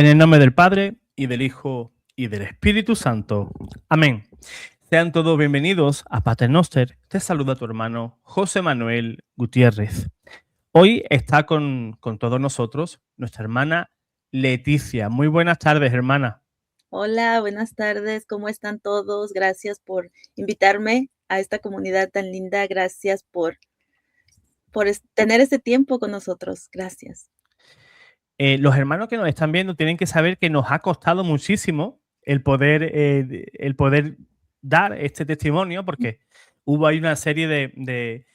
En el nombre del Padre, y del Hijo, y del Espíritu Santo. Amén. Sean todos bienvenidos a Pater Noster. Te saluda tu hermano José Manuel Gutiérrez. Hoy está con todos nosotros nuestra hermana Leticia. Muy buenas tardes, hermana. Hola, buenas tardes, ¿cómo están todos? Gracias por invitarme a esta comunidad tan linda. Gracias por tener este tiempo con nosotros. Gracias. Los hermanos que nos están viendo tienen que saber que nos ha costado muchísimo el poder dar este testimonio, porque hubo ahí una serie de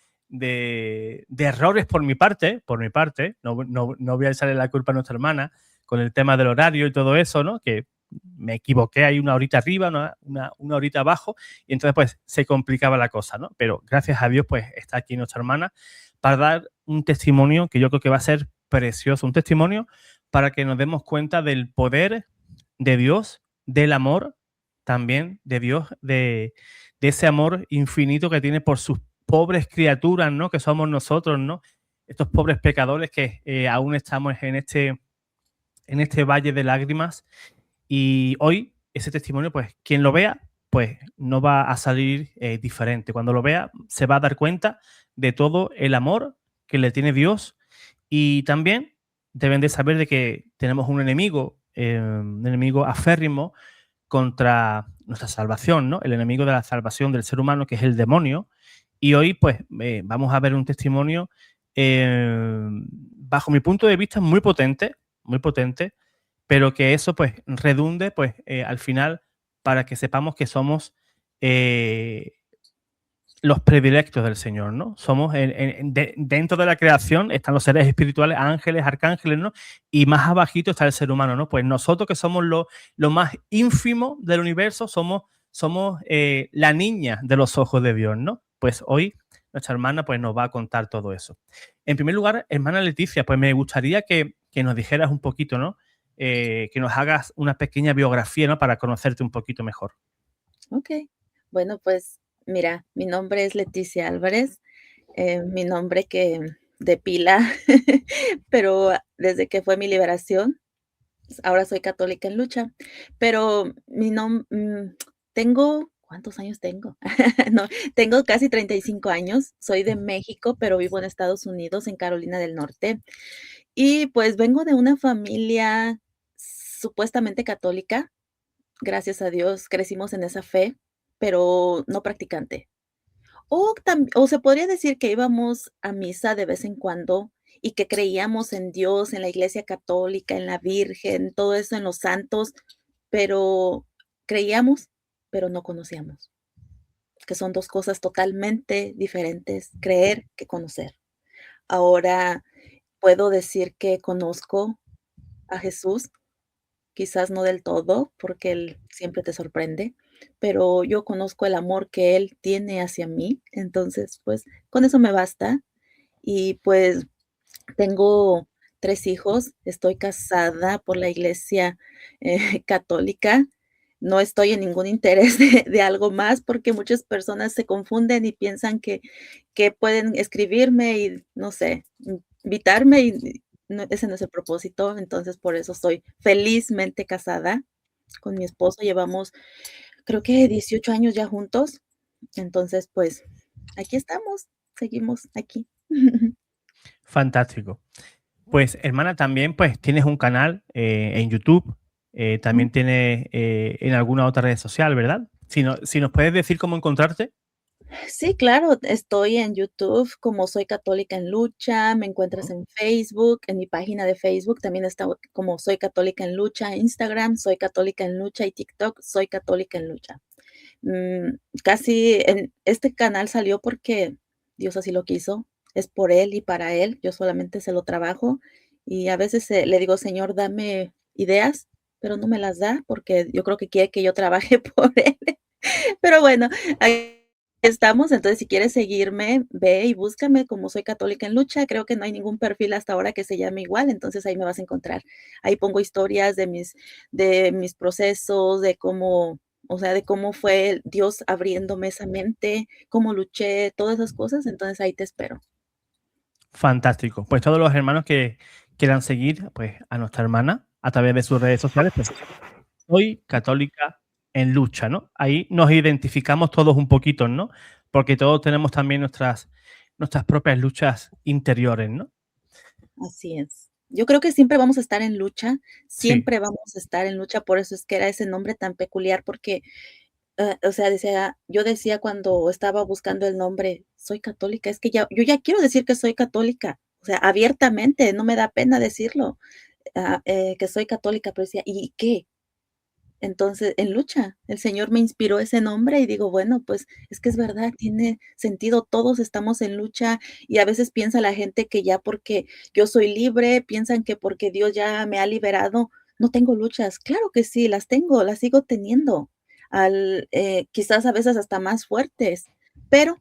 errores por mi parte. No voy a echarle la culpa a nuestra hermana con el tema del horario y todo eso, ¿no? Que me equivoqué ahí una horita arriba, una horita abajo, y entonces pues se complicaba la cosa, ¿no? Pero gracias a Dios pues está aquí nuestra hermana para dar un testimonio que yo creo que va a ser precioso, un testimonio para que nos demos cuenta del poder de Dios, del amor también de Dios, de ese amor infinito que tiene por sus pobres criaturas, ¿no? Que somos nosotros, ¿no? Estos pobres pecadores que aún estamos en este valle de lágrimas. Y hoy ese testimonio, pues quien lo vea, pues no va a salir diferente. Cuando lo vea, se va a dar cuenta de todo el amor que le tiene Dios. Y también deben de saber de que tenemos un enemigo aférrimo contra nuestra salvación, ¿no? El enemigo de la salvación del ser humano, que es el demonio. Y hoy, pues, vamos a ver un testimonio, bajo mi punto de vista, muy potente, pero que eso, pues, redunde, pues, al final, para que sepamos que somos eh, los predilectos del Señor, ¿no? Somos dentro de la creación están los seres espirituales, ángeles, arcángeles, ¿no? Y más abajito está el ser humano, ¿no? Pues nosotros que somos lo más ínfimo del universo, somos la niña de los ojos de Dios, ¿no? Pues hoy nuestra hermana pues nos va a contar todo eso. En primer lugar, hermana Leticia, pues me gustaría que nos dijeras un poquito, ¿no? Que nos hagas una pequeña biografía, ¿no? Para conocerte un poquito mejor. Ok. Bueno, pues mira, mi nombre es Leticia Álvarez, mi nombre que de pila, pero desde que fue mi liberación, ahora soy católica en lucha, pero tengo, ¿cuántos años tengo? No, tengo casi 35 años, soy de México, pero vivo en Estados Unidos, en Carolina del Norte, y pues vengo de una familia supuestamente católica, gracias a Dios crecimos en esa fe, pero no practicante. O se podría decir que íbamos a misa de vez en cuando y que creíamos en Dios, en la Iglesia católica, en la Virgen, todo eso, en los santos, pero creíamos, pero no conocíamos, que son 2 cosas totalmente diferentes, creer que conocer. Ahora puedo decir que conozco a Jesús, quizás no del todo, porque Él siempre te sorprende, pero yo conozco el amor que Él tiene hacia mí, entonces, pues, con eso me basta. Y, pues, tengo 3 hijos, estoy casada por la iglesia, católica, no estoy en ningún interés de algo más, porque muchas personas se confunden y piensan que pueden escribirme y, no sé, invitarme y no, ese no es el propósito. Entonces, por eso estoy felizmente casada con mi esposo, llevamos, creo que 18 años ya juntos. Entonces, pues, aquí estamos, seguimos aquí. Fantástico. Pues, hermana, también pues tienes un canal en YouTube, también tienes en alguna otra red social, ¿verdad? Si nos puedes decir cómo encontrarte. Sí, claro, estoy en YouTube como Soy Católica en Lucha, me encuentras Ujú. en Facebook, en mi página de Facebook también está como Soy Católica en Lucha, Instagram, Soy Católica en Lucha y TikTok, Soy Católica en Lucha. Casi en este canal salió porque Dios así lo quiso, es por Él y para Él, yo solamente se lo trabajo y a veces, le digo: "Señor, dame ideas", pero no me las da porque yo creo que quiere que yo trabaje por Él. Pero bueno, ahí estamos, entonces, si quieres seguirme, ve y búscame como Soy Católica en Lucha, creo que no hay ningún perfil hasta ahora que se llame igual, entonces ahí me vas a encontrar. Ahí pongo historias de mis procesos, de cómo, o sea, de cómo fue Dios abriéndome esa mente, cómo luché, todas esas cosas, entonces ahí te espero. Fantástico. Pues todos los hermanos que quieran seguir pues, a nuestra hermana, a través de sus redes sociales, pues soy católica en lucha, ¿no? Ahí nos identificamos todos un poquito, ¿no? Porque todos tenemos también nuestras propias luchas interiores, ¿no? Así es. Yo creo que Sí, siempre vamos a estar en lucha, por eso es que era ese nombre tan peculiar, porque, o sea, yo decía cuando estaba buscando el nombre, soy católica, es que yo ya quiero decir que soy católica, o sea, abiertamente, no me da pena decirlo, que soy católica, pero decía, ¿y qué? Entonces, en lucha, el Señor me inspiró ese nombre y digo, bueno, pues es que es verdad, tiene sentido, todos estamos en lucha y a veces piensa la gente que ya porque yo soy libre, piensan que porque Dios ya me ha liberado, no tengo luchas. Claro que sí, las tengo, las sigo teniendo, quizás a veces hasta más fuertes, pero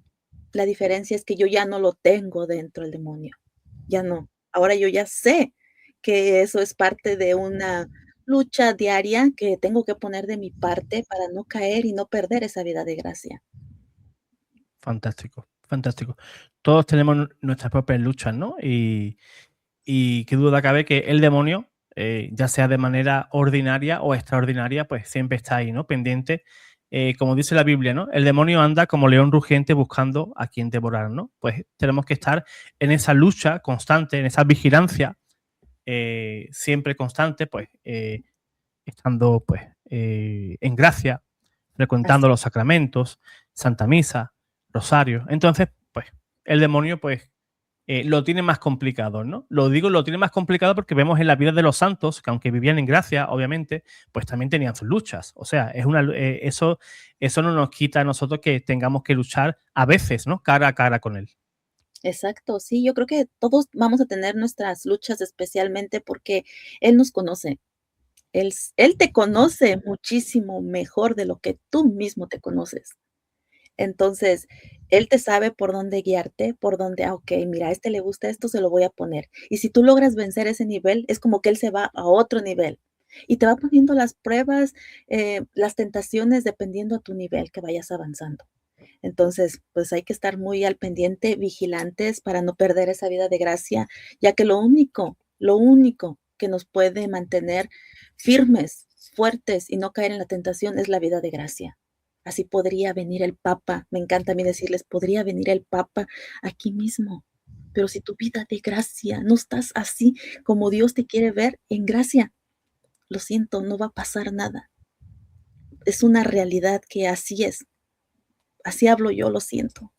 la diferencia es que yo ya no lo tengo dentro el demonio, ya no. Ahora yo ya sé que eso es parte de una lucha diaria que tengo que poner de mi parte para no caer y no perder esa vida de gracia. fantástico, fantástico. Todos tenemos nuestras propias luchas, ¿no? Y qué duda cabe que el demonio, ya sea de manera ordinaria o extraordinaria, pues siempre está ahí, ¿no? Pendiente. Como dice la Biblia, ¿no? El demonio anda como león rugiente buscando a quien devorar, ¿no? Pues tenemos que estar en esa lucha constante, en esa vigilancia siempre constante, pues estando pues en gracia, frecuentando Así, los sacramentos, Santa Misa, Rosario. Entonces, pues el demonio pues lo tiene más complicado, ¿no? Lo digo, lo tiene más complicado porque vemos en la vida de los santos, que aunque vivían en gracia, obviamente, pues también tenían sus luchas. O sea, eso no nos quita a nosotros que tengamos que luchar a veces, ¿no? Cara a cara con él. exacto, sí, yo creo que todos vamos a tener nuestras luchas, especialmente porque Él nos conoce. Él te conoce muchísimo mejor de lo que tú mismo te conoces. Entonces, él te sabe por dónde guiarte, por dónde, okey, mira, a este le gusta esto, se lo voy a poner. Y si tú logras vencer ese nivel, es como que él se va a otro nivel, y te va poniendo las pruebas, las tentaciones, dependiendo a tu nivel que vayas avanzando. Entonces, pues, hay que estar muy al pendiente, vigilantes para no perder esa vida de gracia, ya que lo único que nos puede mantener firmes, fuertes y no caer en la tentación es la vida de gracia. Así podría venir el Papa, me encanta a mí decirles, podría venir el Papa aquí mismo, pero si tu vida de gracia no estás así como Dios te quiere ver en gracia, lo siento, no va a pasar nada. Es una realidad que así es. Así hablo yo, lo siento.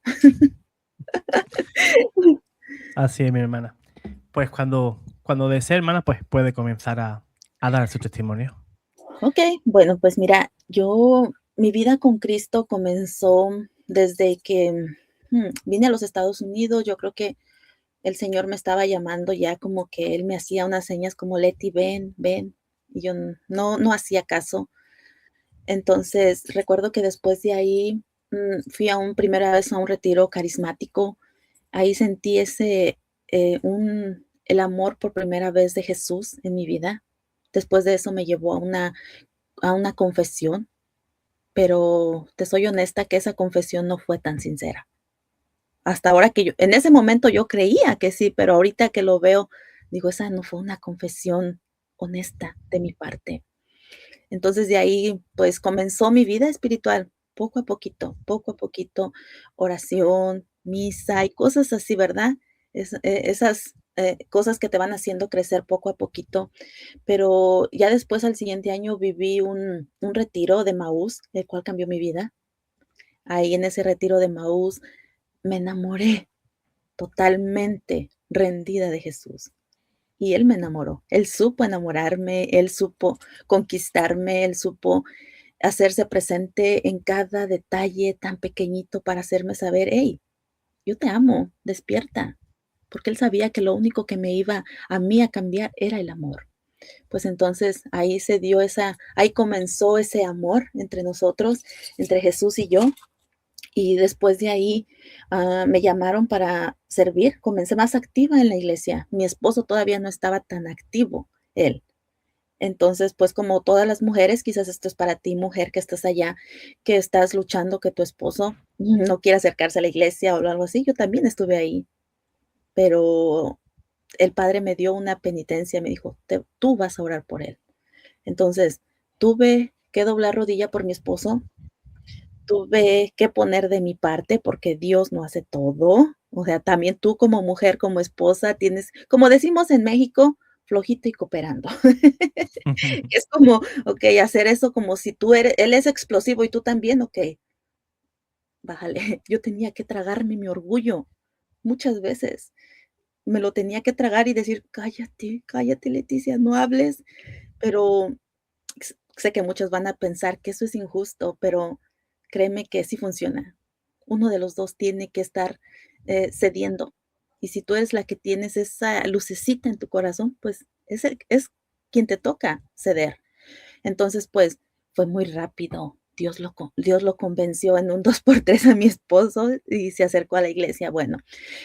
Así es, mi hermana. Pues cuando desee, hermana, pues puede comenzar a dar su testimonio. Okey, bueno, pues mira, mi vida con Cristo comenzó desde que, vine a los Estados Unidos. Yo creo que el Señor me estaba llamando ya como que Él me hacía unas señas como: "Leti, ven, ven", y yo no hacía caso. Entonces, recuerdo que después de ahí, fui primera vez a un retiro carismático. Ahí sentí el amor por primera vez de Jesús en mi vida. Después de eso me llevó a una confesión, pero te soy honesta que esa confesión no fue tan sincera. Hasta ahora que en ese momento yo creía que sí, pero ahorita que lo veo, digo, esa no fue una confesión honesta de mi parte. Entonces, de ahí, pues, comenzó mi vida espiritual, poco a poquito, oración, misa y cosas así, ¿verdad? Esas, cosas que te van haciendo crecer poco a poquito. Pero ya después, al siguiente año, viví un retiro de Maús, el cual cambió mi vida. Ahí en ese retiro de Maús me enamoré totalmente rendida de Jesús. Y Él me enamoró. Él supo enamorarme, Él supo conquistarme, Él supo hacerse presente en cada detalle tan pequeñito para hacerme saber: "Hey, yo te amo, despierta", porque Él sabía que lo único que me iba a mí a cambiar era el amor. Pues entonces ahí comenzó ese amor entre nosotros, entre Jesús y yo, y después de ahí, me llamaron para servir, comencé más activa en la iglesia. Mi esposo todavía no estaba tan activo, él. Entonces, pues, como todas las mujeres, quizás esto es para ti, mujer que estás allá, que estás luchando que tu esposo no quiere acercarse a la iglesia o algo así, yo también estuve ahí, pero el Padre me dio una penitencia, me dijo: "Tú vas a orar por él". Entonces, tuve que doblar rodilla por mi esposo, tuve que poner de mi parte, porque Dios no hace todo. O sea, también tú como mujer, como esposa, tienes, como decimos en México, flojito y cooperando. Es como, okey, hacer eso como si tú eres él es explosivo y tú también, okey, bájale. Yo tenía que tragarme mi orgullo muchas veces. Me lo tenía que tragar y decir: "Cállate, cállate, Leticia, no hables". Pero sé que muchos van a pensar que eso es injusto, pero créeme que sí funciona. Uno de los 2 tiene que estar, cediendo. Y si tú eres la que tienes esa lucecita en tu corazón, pues es quien te toca ceder. Entonces, pues, fue muy rápido. Dios lo convenció en un 2 por 3 a mi esposo y se acercó a la iglesia. Bueno,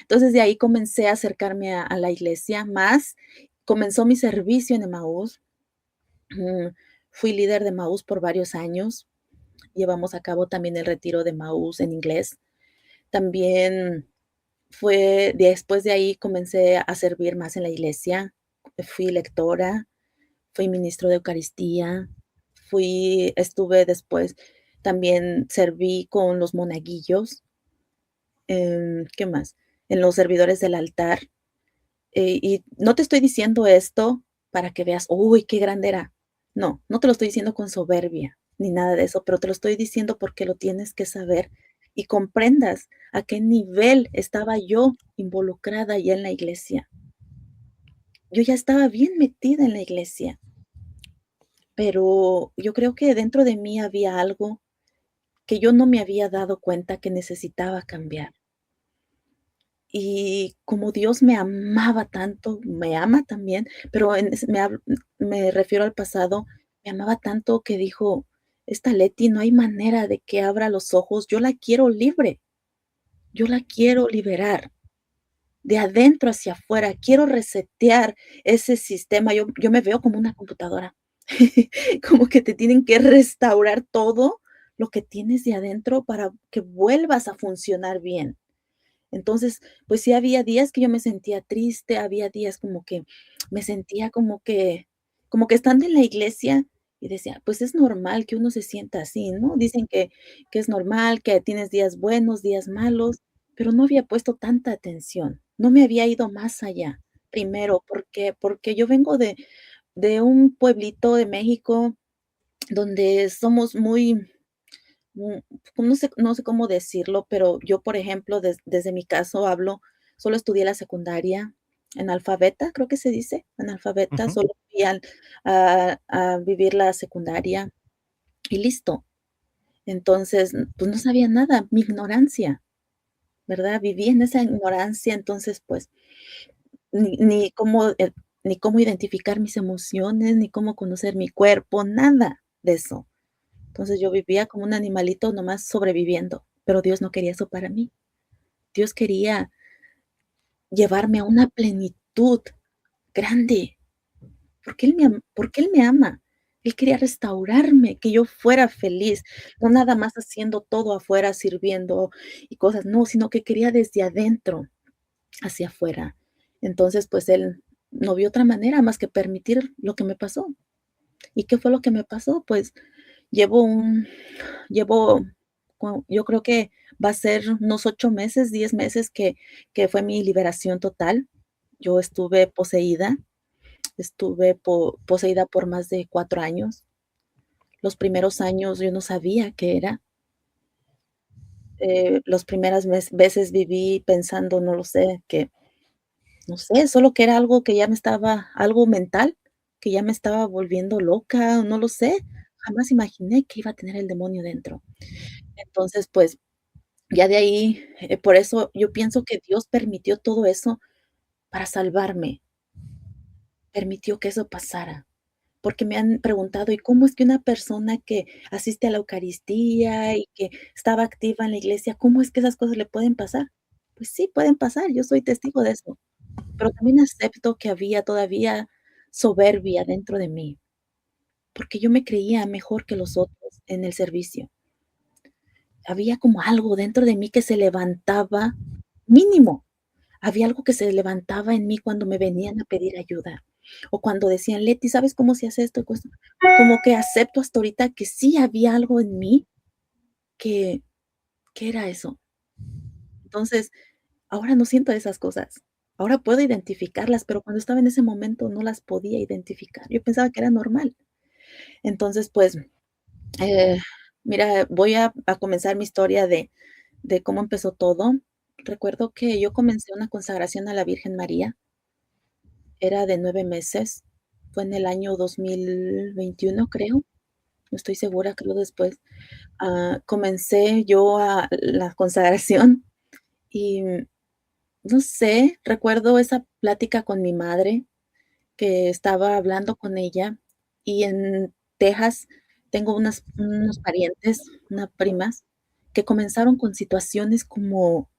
entonces de ahí comencé a acercarme a la iglesia más. Comenzó mi servicio en Emaús. Mm, Fui líder de Emaús por varios años. Llevamos a cabo también el retiro de Emaús en inglés. También fue después de ahí comencé a servir más en la iglesia. Fui lectora, fui ministro de Eucaristía, estuve después, también serví con los monaguillos, ¿qué más? En los servidores del altar. Y no te estoy diciendo esto para que veas, uy, qué grande era. No, no te lo estoy diciendo con soberbia, ni nada de eso, pero te lo estoy diciendo porque lo tienes que saber y comprendas a qué nivel estaba yo involucrada ya en la iglesia. Yo ya estaba bien metida en la iglesia, pero yo creo que dentro de mí había algo que yo no me había dado cuenta que necesitaba cambiar. Y como Dios me amaba tanto, me ama también, pero me refiero al pasado, me amaba tanto que dijo: "Esta Leti no hay manera de que abra los ojos, yo la quiero libre, yo la quiero liberar, de adentro hacia afuera, quiero resetear ese sistema". Yo me veo como una computadora, como que te tienen que restaurar todo lo que tienes de adentro para que vuelvas a funcionar bien. Entonces, pues sí había días que yo me sentía triste, había días como que me sentía como que estando en la iglesia y decía, pues es normal que uno se sienta así, ¿no? Dicen que es normal, que tienes días buenos, días malos, pero no había puesto tanta atención, no me había ido más allá. Primero, porque yo vengo de un pueblito de México donde somos muy Mm, no sé cómo decirlo, pero yo, por ejemplo, desde mi caso hablo, solo estudié la secundaria analfabeta, creo que se dice, analfabeta, Ujú. solo fui a vivir la secundaria y listo. Entonces, pues, no sabía nada, mi ignorancia, ¿verdad? Viví en esa ignorancia, entonces, pues, ni cómo identificar mis emociones, ni cómo conocer mi cuerpo, nada de eso. Entonces, yo vivía como un animalito nomás sobreviviendo, pero Dios no quería eso para mí. Dios quería llevarme a una plenitud grande, porque Él me ama. Él quería restaurarme, que yo fuera feliz, no nada más haciendo todo afuera, sirviendo y cosas, no, sino que quería desde adentro hacia afuera. Entonces, pues, Él no vio otra manera más que permitir lo que me pasó. ¿Y qué fue lo que me pasó? Pues, llevo un Llevo, yo creo que va a ser unos 8 meses, 10 meses que fue mi liberación total. Yo estuve poseída, estuve poseída por más de 4 años. Los primeros años yo no sabía qué era. Los primeras veces viví pensando, no lo sé, que, no sé, solo que era algo que ya me estaba algo mental, que ya me estaba volviendo loca, no lo sé. Jamás imaginé que iba a tener el demonio dentro. Entonces, pues, ya de ahí, por eso yo pienso que Dios permitió todo eso para salvarme, permitió que eso pasara, porque me han preguntado: "¿Y cómo es que una persona que asiste a la Eucaristía y que estaba activa en la iglesia, cómo es que esas cosas le pueden pasar?". Pues sí, pueden pasar, yo soy testigo de eso, pero también acepto que había todavía soberbia dentro de mí, porque yo me creía mejor que los otros en el servicio. Había como algo dentro de mí que se levantaba, mínimo. Había algo que se levantaba en mí cuando me venían a pedir ayuda. O cuando decían: "Leti, ¿sabes cómo se hace esto?", como que acepto hasta ahorita que sí había algo en mí que era eso. Entonces, ahora no siento esas cosas. Ahora puedo identificarlas, pero cuando estaba en ese momento no las podía identificar. Yo pensaba que era normal. Entonces, pues, eh, mira, voy a comenzar mi historia de cómo empezó todo. Recuerdo que yo comencé una consagración a la Virgen María, era de 9 meses, fue en el año 2021, creo, no estoy segura, creo después. Comencé yo a la consagración y, no sé, recuerdo esa plática con mi madre, que estaba hablando con ella, y en Texas tengo unos parientes, unas primas, que comenzaron con situaciones como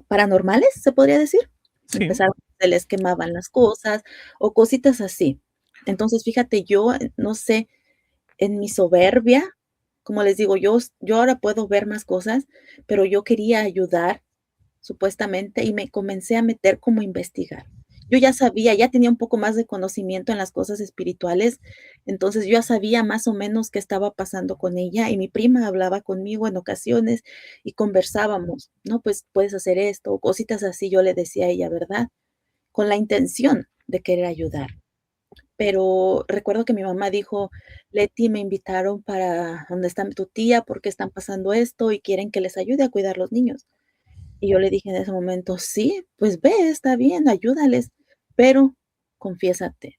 paranormales, ¿se podría decir? Sí, Empezaron, se les quemaban las cosas o cositas así. Entonces, fíjate, yo, no sé, en mi soberbia, como les digo, yo ahora puedo ver más cosas, pero yo quería ayudar supuestamente, y me comencé a meter como a investigar. Yo ya sabía, ya tenía un poco más de conocimiento en las cosas espirituales, entonces yo ya sabía más o menos qué estaba pasando con ella, y mi prima hablaba conmigo en ocasiones y conversábamos, ¿no? Pues puedes hacer esto, o cositas así, yo le decía a ella, ¿verdad? Con la intención de querer ayudar. Pero recuerdo que mi mamá dijo: "Leti, me invitaron para donde está tu tía porque están pasando esto y quieren que les ayude a cuidar los niños". Y yo le dije en ese momento: "Sí, pues ve, está bien, ayúdales, pero confiésate".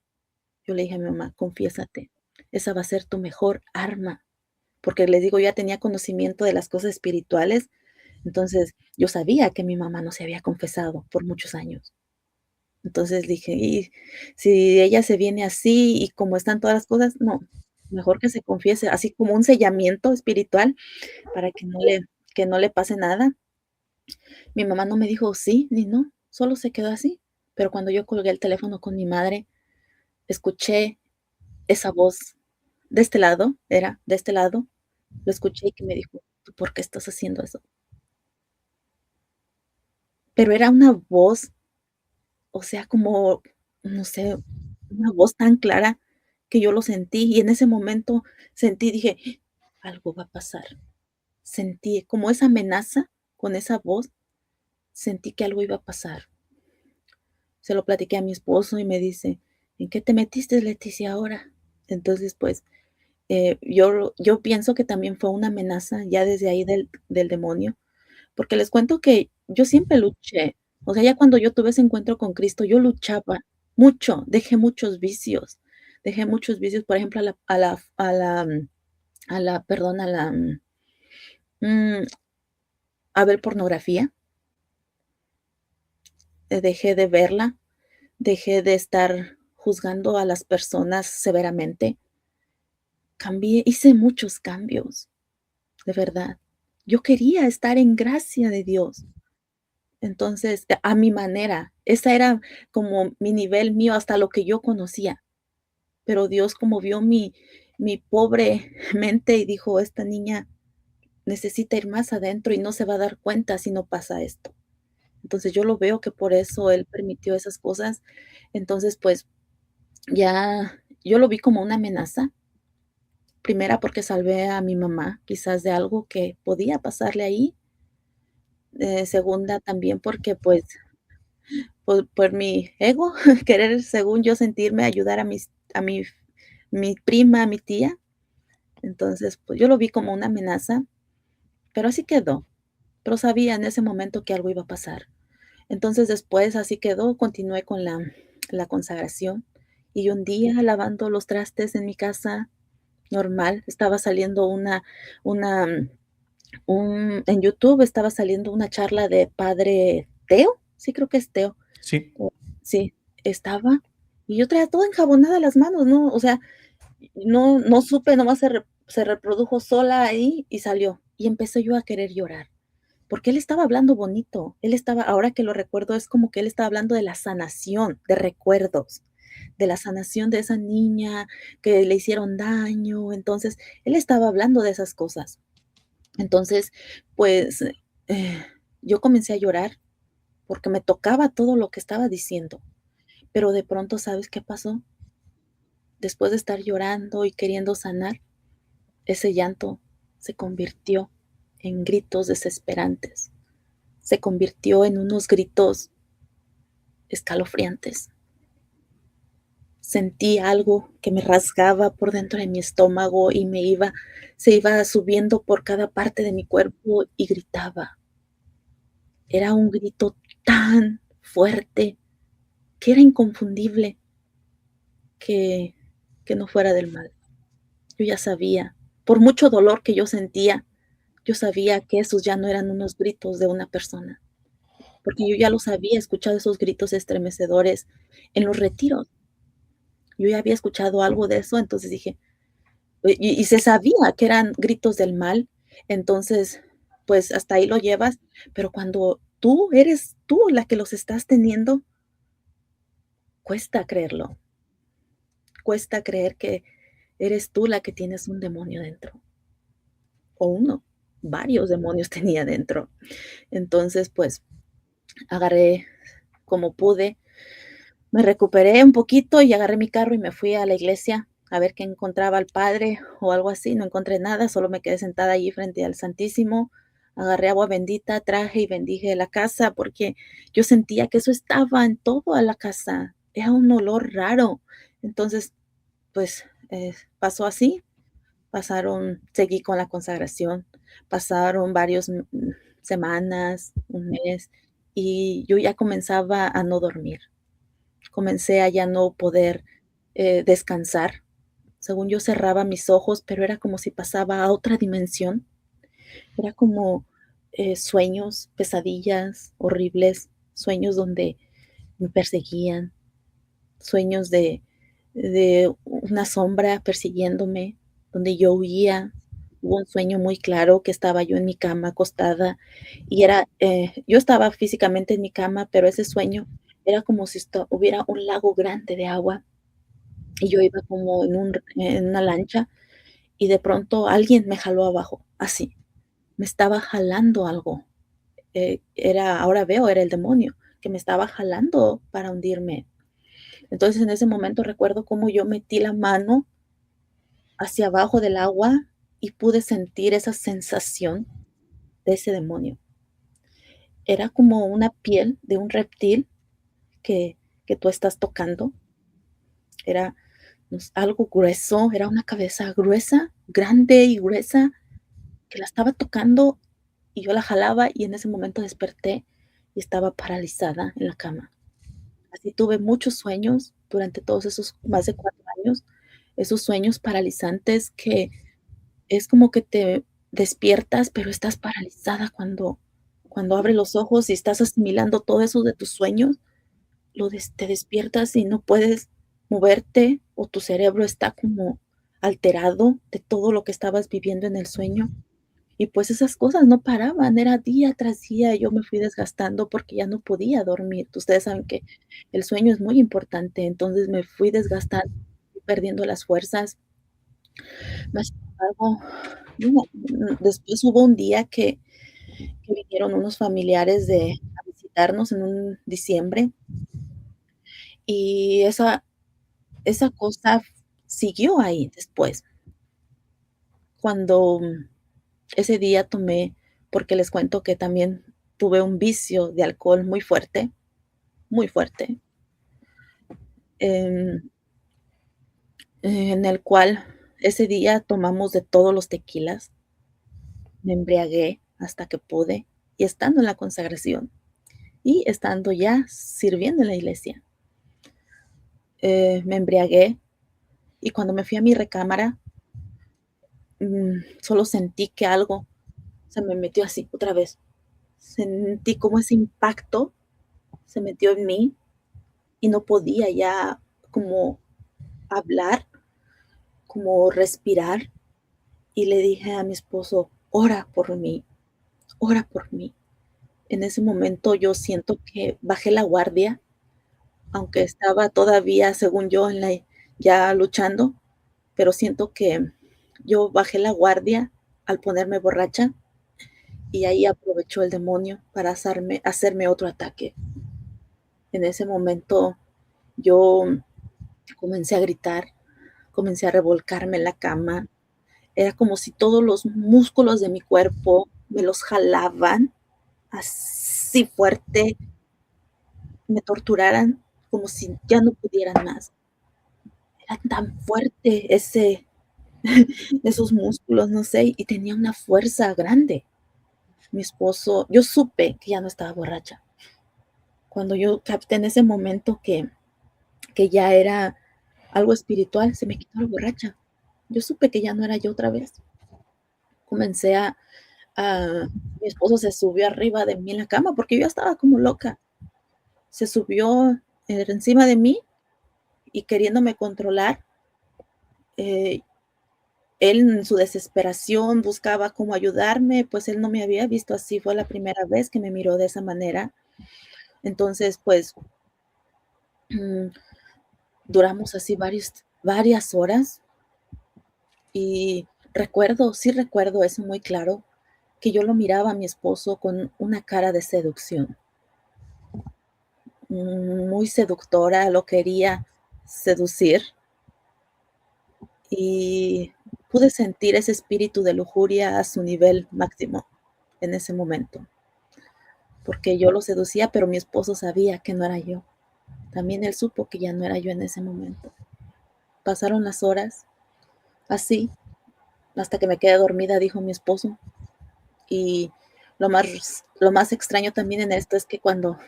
Yo le dije a mi mamá: "Confiésate, esa va a ser tu mejor arma", porque les digo, yo ya tenía conocimiento de las cosas espirituales, entonces yo sabía que mi mamá no se había confesado por muchos años. Entonces dije: "Y si ella se viene así y como están todas las cosas, no, mejor que se confiese", así como un sellamiento espiritual para que no le pase nada. Mi mamá no me dijo sí ni no, solo se quedó así. Pero cuando yo colgué el teléfono con mi madre, escuché esa voz de este lado, era de este lado, lo escuché y que me dijo: "¿Tú por qué estás haciendo eso?". Pero era una voz, o sea, como, no sé, una voz tan clara que yo lo sentí, y en ese momento sentí, dije: "Algo va a pasar". Sentí como esa amenaza con esa voz, sentí que algo iba a pasar. Se lo platiqué a mi esposo y me dice: "¿En qué te metiste, Leticia, ahora?". Entonces, pues, yo pienso que también fue una amenaza ya desde ahí del demonio, porque les cuento que yo siempre luché. O sea, ya cuando yo tuve ese encuentro con Cristo, yo luchaba mucho, dejé muchos vicios, por ejemplo, perdón, mm, a ver pornografía, dejé de verla, dejé de estar juzgando a las personas severamente. Cambié, hice muchos cambios, de verdad. Yo quería estar en gracia de Dios. Entonces, a mi manera, esa era como mi nivel mío, hasta lo que yo conocía. Pero Dios, como vio mi pobre mente y dijo: "Esta niña necesita ir más adentro y no se va a dar cuenta si no pasa esto". Entonces, yo lo veo que por eso Él permitió esas cosas. Entonces, pues, ya yo lo vi como una amenaza. Primera, porque salvé a mi mamá, quizás de algo que podía pasarle ahí. Segunda, también porque, pues, por mi ego, querer, según yo, sentirme, ayudar a mi prima, a mi tía. Entonces, pues, yo lo vi como una amenaza, pero así quedó. Pero sabía en ese momento que algo iba a pasar. Entonces, después así quedó, continué con la consagración, y un día lavando los trastes en mi casa, normal, estaba saliendo una en YouTube estaba saliendo una charla de padre Teo, sí, creo que es Teo. sí. Sí, estaba, y yo traía toda enjabonada las manos, ¿no? O sea, no supe, nomás se reprodujo sola ahí y salió. Y empecé yo a querer llorar, porque él estaba hablando bonito. Él estaba, ahora que lo recuerdo, es como que él estaba hablando de la sanación de recuerdos, de la sanación de esa niña que le hicieron daño. Entonces, él estaba hablando de esas cosas. Entonces, pues, yo comencé a llorar porque me tocaba todo lo que estaba diciendo, pero de pronto, ¿sabes qué pasó? Después de estar llorando y queriendo sanar, ese llanto se convirtió en gritos desesperantes, se convirtió en unos gritos escalofriantes. Sentí algo que me rasgaba por dentro de mi estómago y se iba subiendo por cada parte de mi cuerpo y gritaba. Era un grito tan fuerte que era inconfundible que, que no fuera del mal. Yo ya sabía, por mucho dolor que yo sabía que esos ya no eran unos gritos de una persona, porque yo ya los había escuchado, esos gritos estremecedores en los retiros. Yo ya había escuchado algo de eso, entonces dije, y se sabía que eran gritos del mal, entonces, pues, hasta ahí lo llevas, pero cuando eres tú la que los estás teniendo, cuesta creerlo, cuesta creer que eres tú la que tienes un demonio dentro, o uno, varios demonios tenía dentro. Entonces, pues, agarré como pude, me recuperé un poquito y agarré mi carro y me fui a la iglesia a ver qué encontraba al padre o algo así. No encontré nada, solo me quedé sentada allí frente al Santísimo. Agarré agua bendita, traje y bendije la casa porque yo sentía que eso estaba en toda la casa. Era un olor raro. Entonces, pues pasó así. Seguí con la consagración. Pasaron varios semanas, un mes, y yo ya comenzaba a no dormir. Comencé a ya no poder, descansar. Según yo cerraba mis ojos, pero era como si pasaba a otra dimensión. Era como, sueños, pesadillas horribles, sueños donde me perseguían, sueños de una sombra persiguiéndome, donde yo huía. Hubo un sueño muy claro que estaba yo en mi cama acostada y yo estaba físicamente en mi cama, pero ese sueño era como si hubiera un lago grande de agua y yo iba como en una lancha y de pronto alguien me jaló abajo, así, me estaba jalando algo. Ahora veo, era el demonio que me estaba jalando para hundirme. Entonces, en ese momento recuerdo cómo yo metí la mano hacia abajo del agua y pude sentir esa sensación de ese demonio. Era como una piel de un reptil que tú estás tocando. Era, algo grueso, era una cabeza gruesa, grande y gruesa, que la estaba tocando y yo la jalaba y en ese momento desperté y estaba paralizada en la cama. Así tuve muchos sueños durante todos esos más de 4 años, esos sueños paralizantes que es como que te despiertas, pero estás paralizada cuando abres los ojos y estás asimilando todo eso de tus sueños, te despiertas y no puedes moverte, o tu cerebro está como alterado de todo lo que estabas viviendo en el sueño. Y, pues, esas cosas no paraban, era día tras día, yo me fui desgastando porque ya no podía dormir. Ustedes saben que el sueño es muy importante, entonces me fui desgastando, fui perdiendo las fuerzas. Mas, sin embargo, después hubo un día que vinieron unos familiares a visitarnos en un diciembre, y esa cosa siguió ahí después. Cuando ese día tomé, porque les cuento que también tuve un vicio de alcohol muy fuerte, em, en el cual ese día tomamos de todos los tequilas, me embriagué hasta que pude, y estando en la consagración, y estando ya sirviendo en la iglesia, me embriagué, y cuando me fui a mi recámara, solo sentí que algo se me metió así otra vez. Sentí como ese impacto se metió en mí y no podía ya como hablar, como respirar, y le dije a mi esposo: "Ora por mí, ora por mí". En ese momento yo siento que bajé la guardia, aunque estaba todavía, según yo, ya luchando, pero siento que yo bajé la guardia al ponerme borracha, y ahí aprovechó el demonio para hacerme otro ataque. En ese momento Yo comencé a gritar, comencé a revolcarme en la cama. Era como si todos los músculos de mi cuerpo me los jalaban así fuerte, me torturaran como si ya no pudieran más. Era tan fuerte esos músculos, no sé, y tenía una fuerza grande. Mi esposo, yo supe que ya no estaba borracha. Cuando yo capté en ese momento que ya era algo espiritual, se me quitó la borracha. Yo supe que ya no era yo otra vez. Comencé mi esposo se subió arriba de mí en la cama porque yo estaba como loca. Se subió encima de mí y queriéndome controlar, eh, él en su desesperación buscaba cómo ayudarme, pues él no me había visto así, fue la primera vez que me miró de esa manera. Entonces, pues mm, duramos así varias horas y recuerdo, sí recuerdo eso muy claro, que yo lo miraba a mi esposo con una cara de seducción, muy seductora, lo quería seducir y pude sentir ese espíritu de lujuria a su nivel máximo en ese momento, porque yo lo seducía, pero mi esposo sabía que no era yo. También él supo que ya no era yo en ese momento. Pasaron las horas así, hasta que me quedé dormida, dijo mi esposo. Y lo más extraño también en esto es que cuando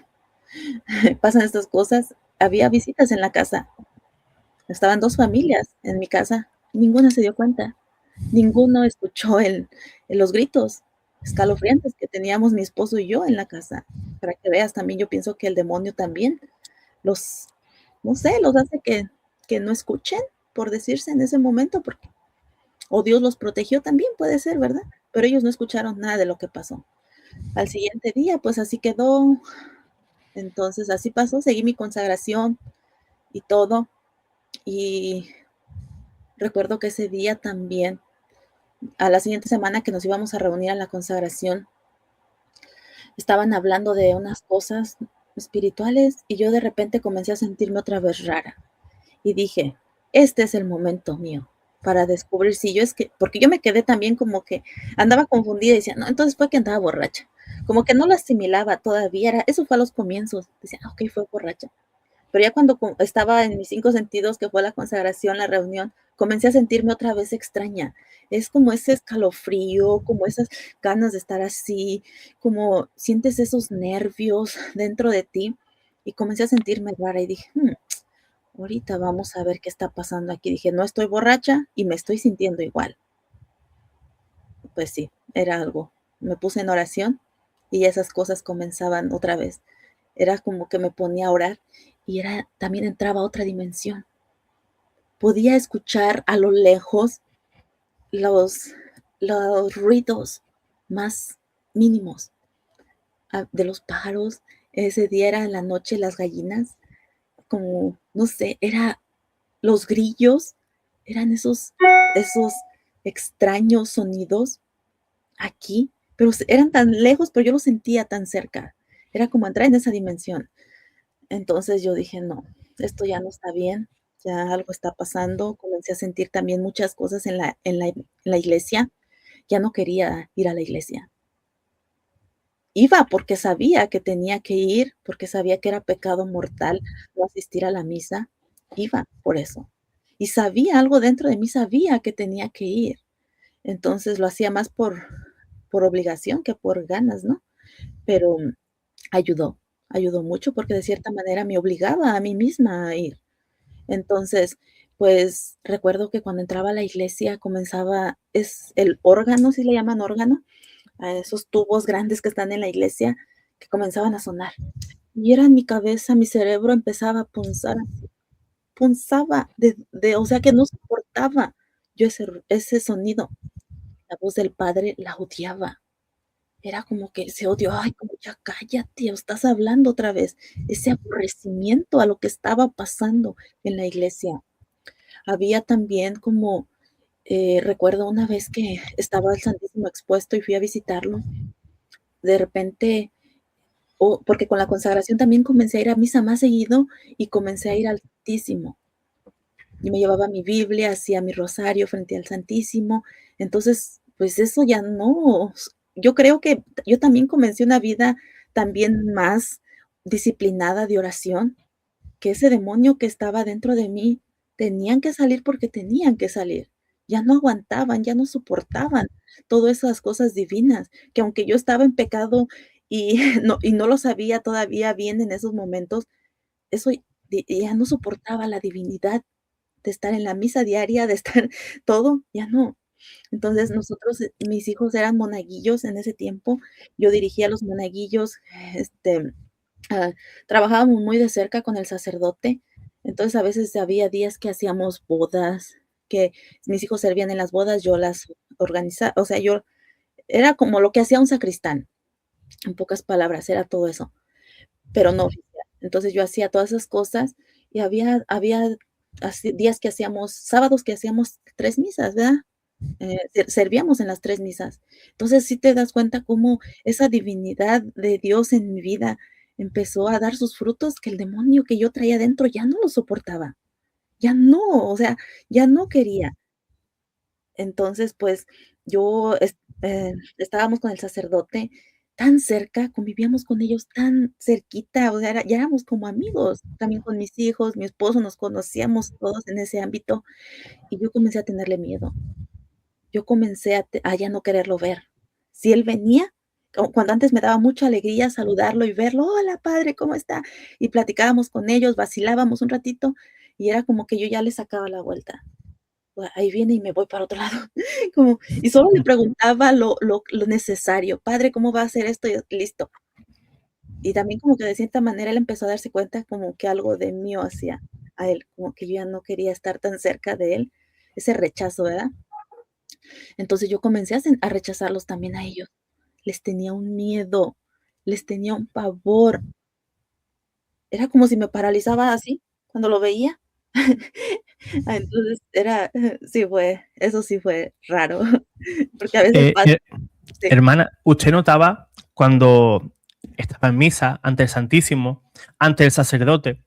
pasan estas cosas, había visitas en la casa. Estaban 2 familias en mi casa, ninguna se dio cuenta, ninguno escuchó los gritos escalofriantes que teníamos mi esposo y yo en la casa. Para que veas, también yo pienso que el demonio también los, no sé, los hace que no escuchen, por decirse en ese momento, porque o Dios los protegió también, puede ser, ¿verdad? Pero ellos no escucharon nada de lo que pasó. Al siguiente día, pues así quedó. Entonces, así pasó, seguí mi consagración y todo. Y recuerdo que ese día también, a la siguiente semana que nos íbamos a reunir a la consagración, estaban hablando de unas cosas espirituales y yo de repente comencé a sentirme otra vez rara. Y dije, este es el momento mío para descubrir si yo es que, porque yo me quedé también como que andaba confundida y decía, no, entonces fue que andaba borracha. Como que no lo asimilaba todavía, eso fue a los comienzos. Decía, ok, fue borracha. Pero ya cuando estaba en mis 5 sentidos, que fue la consagración, la reunión, comencé a sentirme otra vez extraña. Es como ese escalofrío, como esas ganas de estar así, como sientes esos nervios dentro de ti. Y comencé a sentirme rara y dije, ahorita vamos a ver qué está pasando aquí. Dije, no estoy borracha y me estoy sintiendo igual. Pues sí, era algo. Me puse en oración y esas cosas comenzaban otra vez. Era como que me ponía a orar y también entraba a otra dimensión. Podía escuchar a lo lejos los, los ruidos más mínimos de los pájaros. Ese día era en la noche las gallinas, como, no sé, los grillos, eran esos extraños sonidos aquí, pero eran tan lejos, pero yo los sentía tan cerca. Era como entrar en esa dimensión. Entonces yo dije, no, esto ya no está bien, ya algo está pasando. Comencé a sentir también muchas cosas en la iglesia. Ya no quería ir a la iglesia. Iba porque sabía que tenía que ir, porque sabía que era pecado mortal no asistir a la misa. Iba por eso. Y sabía, algo dentro de mí sabía que tenía que ir. Entonces lo hacía más por obligación que por ganas, ¿no? Pero ayudó, ayudó mucho porque de cierta manera me obligaba a mí misma a ir. Entonces, pues recuerdo que cuando entraba a la iglesia es el órgano, ¿sí le llaman órgano? A esos tubos grandes que están en la iglesia que comenzaban a sonar. Y era en mi cabeza, mi cerebro empezaba a punzar así, punzaba o sea, que no soportaba yo ese sonido. La voz del padre la odiaba. Era como que ese odio, ay, como ya cállate, o estás hablando otra vez. Ese aborrecimiento a lo que estaba pasando en la iglesia. Había también como, recuerdo una vez que estaba el Santísimo expuesto y fui a visitarlo. De repente porque con la consagración también comencé a ir a misa más seguido y comencé a ir al Santísimo. Y me llevaba mi Biblia, hacía mi rosario frente al Santísimo. Entonces, pues eso ya no. Yo creo que yo también comencé una vida también más disciplinada de oración, que ese demonio que estaba dentro de mí tenían que salir porque tenían que salir. Ya no aguantaban, ya no soportaban todas esas cosas divinas, que aunque yo estaba en pecado y no lo sabía todavía bien en esos momentos, eso ya no soportaba la divinidad de estar en la misa diaria, de estar todo, ya no. Entonces, nosotros, mis hijos eran monaguillos en ese tiempo, yo dirigía a los monaguillos, este, ah, trabajábamos muy de cerca con el sacerdote, entonces, a veces había días que hacíamos bodas, que mis hijos servían en las bodas, yo las o sea, yo era como lo que hacía un sacristán, en pocas palabras, era todo eso, pero no oficial. Entonces, yo hacía todas esas cosas y había así días que hacíamos sábados que hacíamos 3 misas, ¿verdad? Servíamos en las 3 misas. Entonces, sí te das cuenta cómo esa divinidad de Dios en mi vida empezó a dar sus frutos, que el demonio que yo traía dentro ya no lo soportaba, ya no, o sea, ya no quería. Entonces, pues, yo estábamos con el sacerdote tan cerca, convivíamos con ellos tan cerquita, o sea, ya éramos como amigos, también con mis hijos, mi esposo, nos conocíamos todos en ese ámbito, y yo comencé a tenerle miedo. Yo comencé a ya no quererlo ver. Si él venía, cuando antes me daba mucha alegría saludarlo y verlo: "Hola, padre, ¿cómo está?". Y platicábamos con ellos, vacilábamos un ratito, y era como que yo ya le sacaba la vuelta. Ahí viene y me voy para otro lado, como y solo le preguntaba lo necesario: "Padre, ¿cómo va a hacer esto?". Y listo. Y también como que de cierta manera él empezó a darse cuenta como que algo de mío hacia a él, como que yo ya no quería estar tan cerca de él, ese rechazo, ¿verdad? Entonces yo comencé a rechazarlos también a ellos. Les tenía un miedo, les tenía un pavor. Era como si me paralizaba así cuando lo veía. Entonces era sí fue raro, porque a veces Eh, pasa eh, sí. Hermana, ¿usted notaba cuando estaba en misa ante el Santísimo, ante el sacerdote,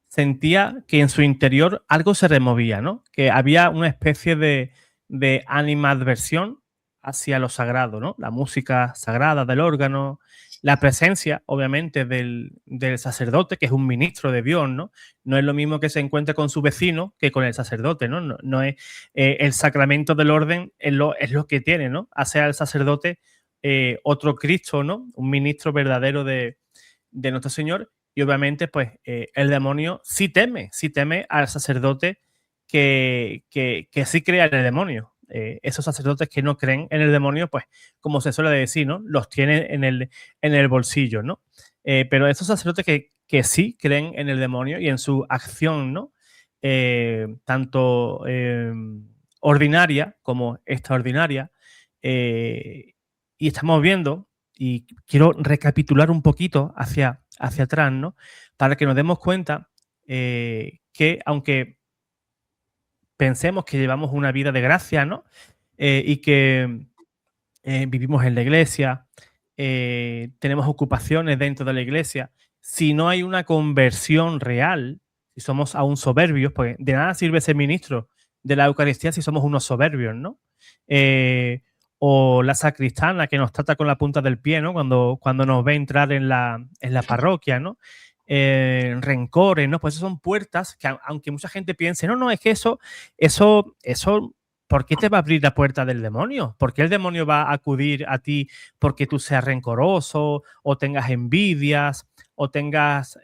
sentía que en su interior algo se removía, ¿no? Que había una especie de animadversión hacia lo sagrado, ¿no? La música sagrada del órgano, la presencia, obviamente, del sacerdote, que es un ministro de Dios, ¿no? No es lo mismo que se encuentre con su vecino que con el sacerdote, ¿no? No es el sacramento del orden es lo que tiene, ¿no? Hace al sacerdote otro Cristo, ¿no? Un ministro verdadero de nuestro Señor. Y obviamente, pues, el demonio sí teme al sacerdote que sí crea en el demonio. Esos sacerdotes que no creen en el demonio, pues, como se suele decir, ¿no? Los tiene en el bolsillo, ¿no? Pero esos sacerdotes que sí creen en el demonio y en su acción, ¿no? Tanto ordinaria como extraordinaria. Y estamos viendo, y quiero recapitular un poquito hacia atrás, ¿no? Para que nos demos cuenta que aunque pensemos que llevamos una vida de gracia, ¿no? Y que vivimos en la iglesia, tenemos ocupaciones dentro de la iglesia, si no hay una conversión real, si somos aún soberbios, pues de nada sirve ser ministro de la Eucaristía si somos unos soberbios, ¿no? Eh, o la sacristana que nos trata con la punta del pie, ¿no? Cuando nos ve entrar en la parroquia, ¿no? Rencores, ¿no? Pues esas son puertas que aunque mucha gente piense, no, es que eso ¿por qué te va a abrir la puerta del demonio? ¿Por qué el demonio va a acudir a ti porque tú seas rencoroso o tengas envidias o tengas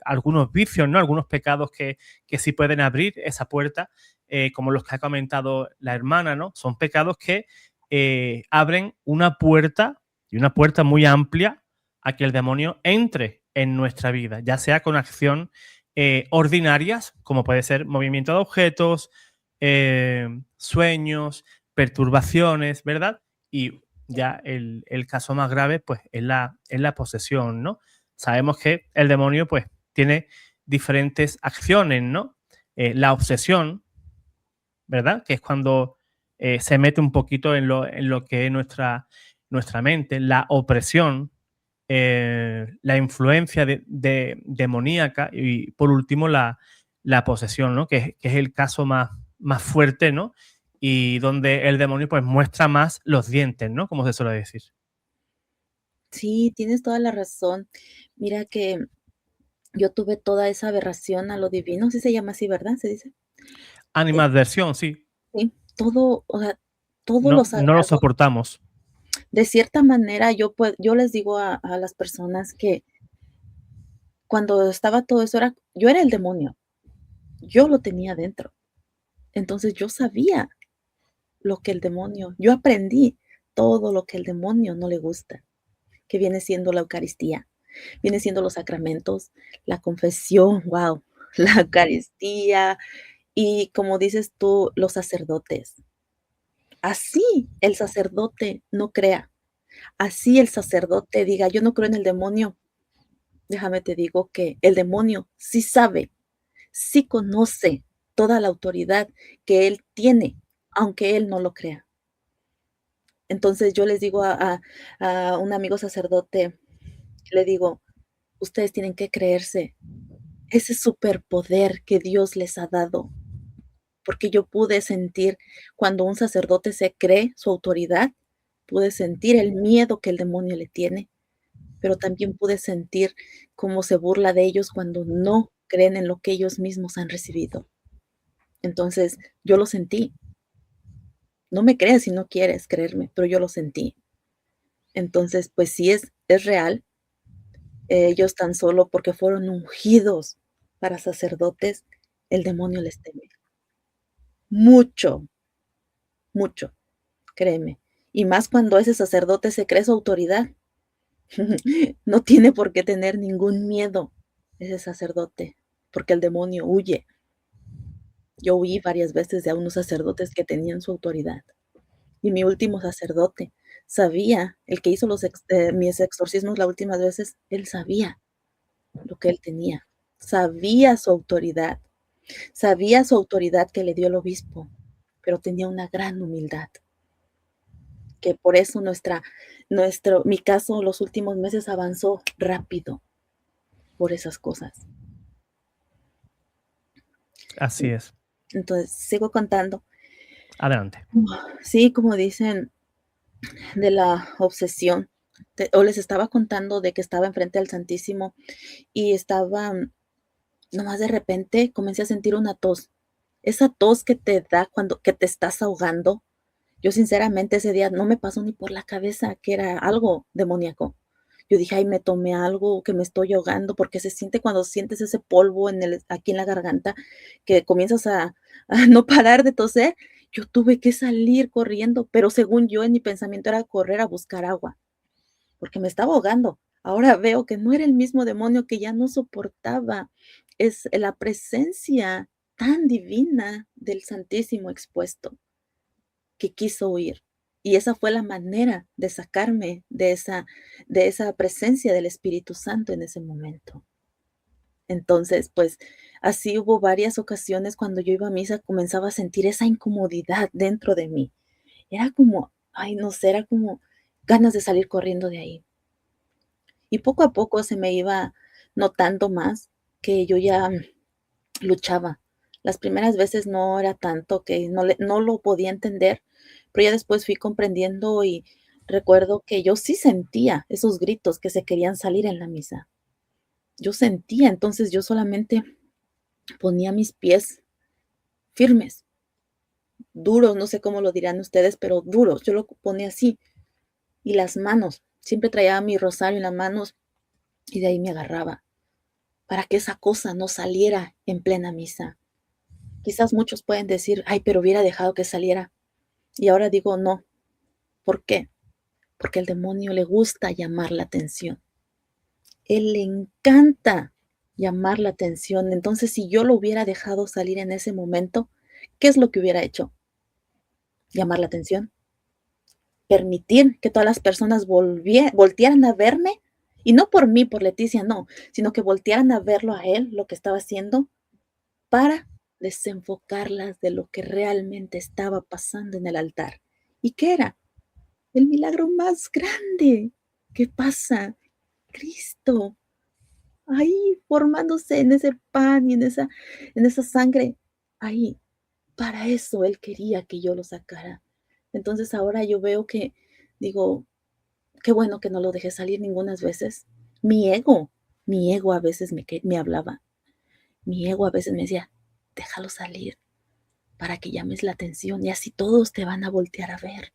algunos vicios, ¿no? Algunos pecados que sí pueden abrir esa puerta, como los que ha comentado la hermana, ¿no? Son pecados que abren una puerta y una puerta muy amplia a que el demonio entre en nuestra vida, ya sea con acción ordinarias, como puede ser movimiento de objetos, sueños, perturbaciones, ¿verdad? Y ya el caso más grave, pues, es la posesión, ¿no? Sabemos que el demonio, pues, tiene diferentes acciones, ¿no? La obsesión, ¿verdad? Que es cuando se mete un poquito en lo que es nuestra mente. La opresión, la influencia demoníaca y por último la posesión, ¿no? Que es el caso más fuerte, ¿no? Y donde el demonio pues muestra más los dientes, ¿no? Como se suele decir. Sí, tienes toda la razón. Mira que yo tuve toda esa aberración a lo divino, sí se llama así, ¿verdad? ¿Se dice? Eh, Animadversión, sí. sí, todo, o sea, todo lo No lo sagrado. soportamos. De cierta manera, yo les digo a las personas que cuando estaba todo eso yo era el demonio, yo lo tenía dentro. Entonces, yo sabía lo que el demonio yo aprendí todo lo que el demonio no le gusta, que viene siendo la Eucaristía, viene siendo los sacramentos, la confesión, guau, la Eucaristía y, como dices tú, los sacerdotes. Así el sacerdote no crea, así el sacerdote diga: "Yo no creo en el demonio". Déjame te digo que el demonio sí sabe, sí conoce toda la autoridad que él tiene, aunque él no lo crea. Entonces, yo les digo a un amigo sacerdote, le digo: "Ustedes tienen que creerse ese superpoder que Dios les ha dado", porque yo pude sentir cuando un sacerdote se cree su autoridad, pude sentir el miedo que el demonio le tiene, pero también pude sentir cómo se burla de ellos cuando no creen en lo que ellos mismos han recibido. Entonces, yo lo sentí. No me creas si no quieres creerme, pero yo lo sentí. Entonces, pues sí es real. Ellos tan solo porque fueron ungidos para sacerdotes, el demonio les teme. Mucho, mucho, créeme. Y más cuando ese sacerdote se cree su autoridad. No tiene por qué tener ningún miedo ese sacerdote, porque el demonio huye. Yo huí varias veces de a unos sacerdotes que tenían su autoridad. Y mi último sacerdote sabía, el que hizo mis exorcismos las últimas veces, él sabía lo que él tenía, sabía su autoridad que le dio el obispo, pero tenía una gran humildad, que por eso mi caso los últimos meses avanzó rápido por esas cosas. Así es. Entonces, sigo contando. Adelante. Sí, como dicen, de la obsesión, o les estaba contando de que estaba enfrente al Santísimo y estaba, nomás de repente comencé a sentir una tos. Esa tos que te da cuando que te estás ahogando. Yo sinceramente ese día no me pasó ni por la cabeza que era algo demoníaco. Yo dije: "Ay, me tomé algo, que me estoy ahogando", porque se siente cuando sientes ese polvo aquí en la garganta, que comienzas a no parar de toser. Yo tuve que salir corriendo, pero según yo, en mi pensamiento era correr a buscar agua, porque me estaba ahogando. Ahora veo que no era el mismo demonio que ya no soportaba, es la presencia tan divina del Santísimo expuesto, que quiso huir. Y esa fue la manera de sacarme de esa presencia del Espíritu Santo en ese momento. Entonces, pues, así hubo varias ocasiones cuando yo iba a misa, comenzaba a sentir esa incomodidad dentro de mí. Era como, ay, no sé, era como ganas de salir corriendo de ahí. Y poco a poco se me iba notando más que yo ya luchaba. Las primeras veces no era tanto que no lo podía entender, pero ya después fui comprendiendo y recuerdo que yo sí sentía esos gritos que se querían salir en la misa. Yo sentía, entonces yo solamente ponía mis pies firmes, duros, no sé cómo lo dirán ustedes, pero duros, yo lo ponía así. Y las manos, siempre traía mi rosario en las manos y de ahí me agarraba para que esa cosa no saliera en plena misa. Quizás muchos pueden decir: "Ay, pero hubiera dejado que saliera". Y ahora digo: "No". ¿Por qué? Porque al demonio le gusta llamar la atención. Él le encanta llamar la atención. Entonces, si yo lo hubiera dejado salir en ese momento, ¿qué es lo que hubiera hecho? Llamar la atención, permitir que todas las personas voltearan a verme, y no por mí, por Leticia, no, sino que voltearan a verlo a él, lo que estaba haciendo, para desenfocarlas de lo que realmente estaba pasando en el altar. ¿Y qué era? El milagro más grande que pasa. Cristo ahí formándose en ese pan y en esa sangre, ahí. Para eso Él quería que yo lo sacara. Entonces ahora yo veo que digo, qué bueno que no lo dejé salir ningunas veces. Mi ego, mi ego a veces me hablaba. Mi ego a veces me decía, déjalo salir para que llames la atención y así todos te van a voltear a ver.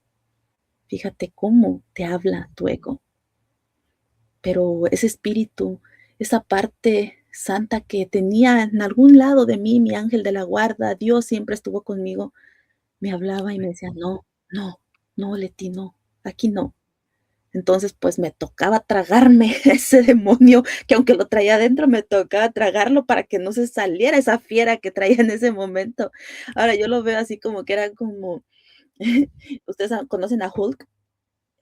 Fíjate cómo te habla tu ego. Pero ese espíritu, esa parte santa que tenía en algún lado de mí, mi ángel de la guarda, Dios siempre estuvo conmigo, me hablaba y me decía: "No, no, no, Leti, no, aquí no". Entonces, pues, me tocaba tragarme ese demonio, que aunque lo traía adentro, me tocaba tragarlo para que no se saliera esa fiera que traía en ese momento. Ahora, yo lo veo así como que era como ¿ustedes conocen a Hulk,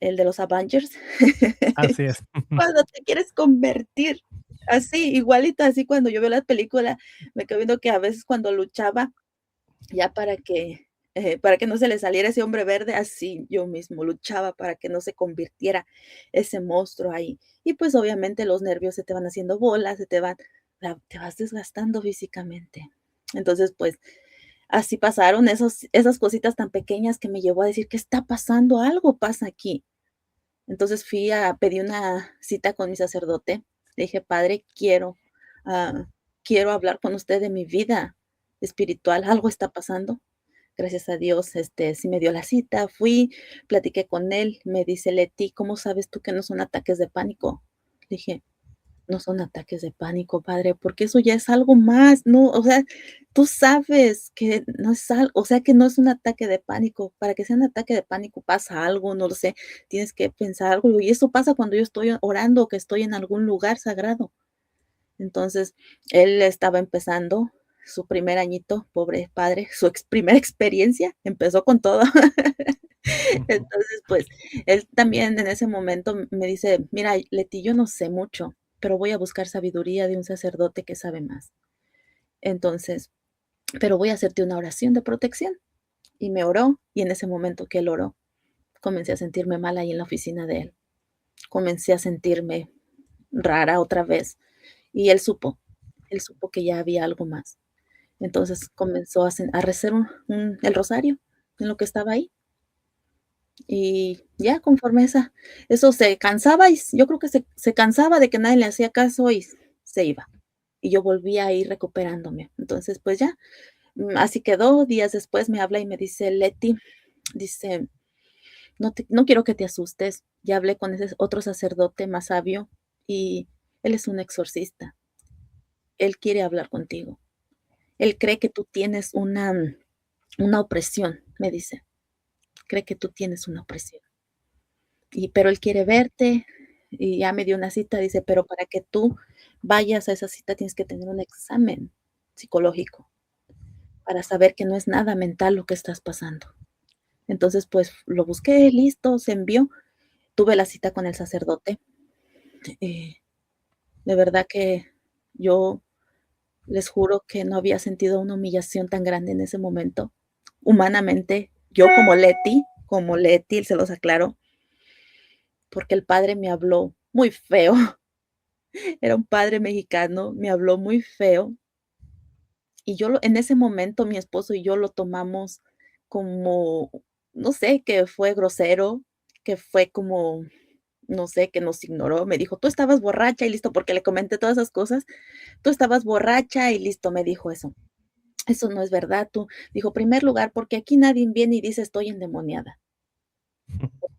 el de los Avengers? Así es. Cuando te quieres convertir, así, igualito, así cuando yo veo la película, me quedo viendo que a veces cuando luchaba, ya para que no se le saliera ese hombre verde, así yo mismo luchaba para que no se convirtiera ese monstruo ahí. Y, pues, obviamente, los nervios se te van haciendo bolas, te vas desgastando físicamente. Entonces, pues, así pasaron esas cositas tan pequeñas que me llevó a decir: "¿Qué está pasando? Algo pasa aquí". Entonces pedí una cita con mi sacerdote. Le dije: "Padre, quiero hablar con usted de mi vida espiritual, algo está pasando". Gracias a Dios, sí me dio la cita, fui, platiqué con él, me dice: "Leti, ¿cómo sabes tú que no son ataques de pánico?". Le dije: "No son ataques de pánico, padre, porque eso ya es algo más, no, o sea, tú sabes que no es algo, o sea, que no es un ataque de pánico, para que sea un ataque de pánico pasa algo, no lo sé, tienes que pensar algo, y eso pasa cuando yo estoy orando o que estoy en algún lugar sagrado". Entonces, él estaba empezando su primer añito, pobre padre, su primera experiencia, empezó con todo. Ujú. Entonces, pues, él también en ese momento me dice: "Mira, Leti, yo no sé mucho, pero voy a buscar sabiduría de un sacerdote que sabe más. Entonces, pero voy a hacerte una oración de protección". Y me oró, y en ese momento que él oró, comencé a sentirme mal ahí en la oficina de él. Comencé a sentirme rara otra vez, y él supo que ya había algo más. Entonces comenzó a rezar el rosario en lo que estaba ahí. Y ya conforme eso se cansaba y yo creo que se cansaba de que nadie le hacía caso y se iba. Y yo volvía a ir recuperándome. Entonces, pues ya, así quedó. Días después me habla y me dice: "Leti", dice: no quiero que te asustes. Ya hablé con ese otro sacerdote más sabio y él es un exorcista. Él quiere hablar contigo. Él cree que tú tienes una opresión", me dice. "Cree que tú tienes una opresión. Pero él quiere verte", y ya me dio una cita, dice: "Pero para que tú vayas a esa cita tienes que tener un examen psicológico para saber que no es nada mental lo que estás pasando". Entonces, pues, lo busqué, listo, se envió. Tuve la cita con el sacerdote, eh, de verdad que yo les juro que no había sentido una humillación tan grande en ese momento. Humanamente, yo como Leti, se los aclaro, porque el padre me habló muy feo. Era un padre mexicano, me habló muy feo, y en ese momento, mi esposo y yo lo tomamos como, no sé, que fue grosero, que fue como, no sé, que nos ignoró. Me dijo: "Tú estabas borracha y listo", porque le comenté todas esas cosas. "Tú estabas borracha y listo", me dijo eso. "Eso no es verdad, tú", dijo: "Primer lugar, porque aquí nadie viene y dice estoy endemoniada".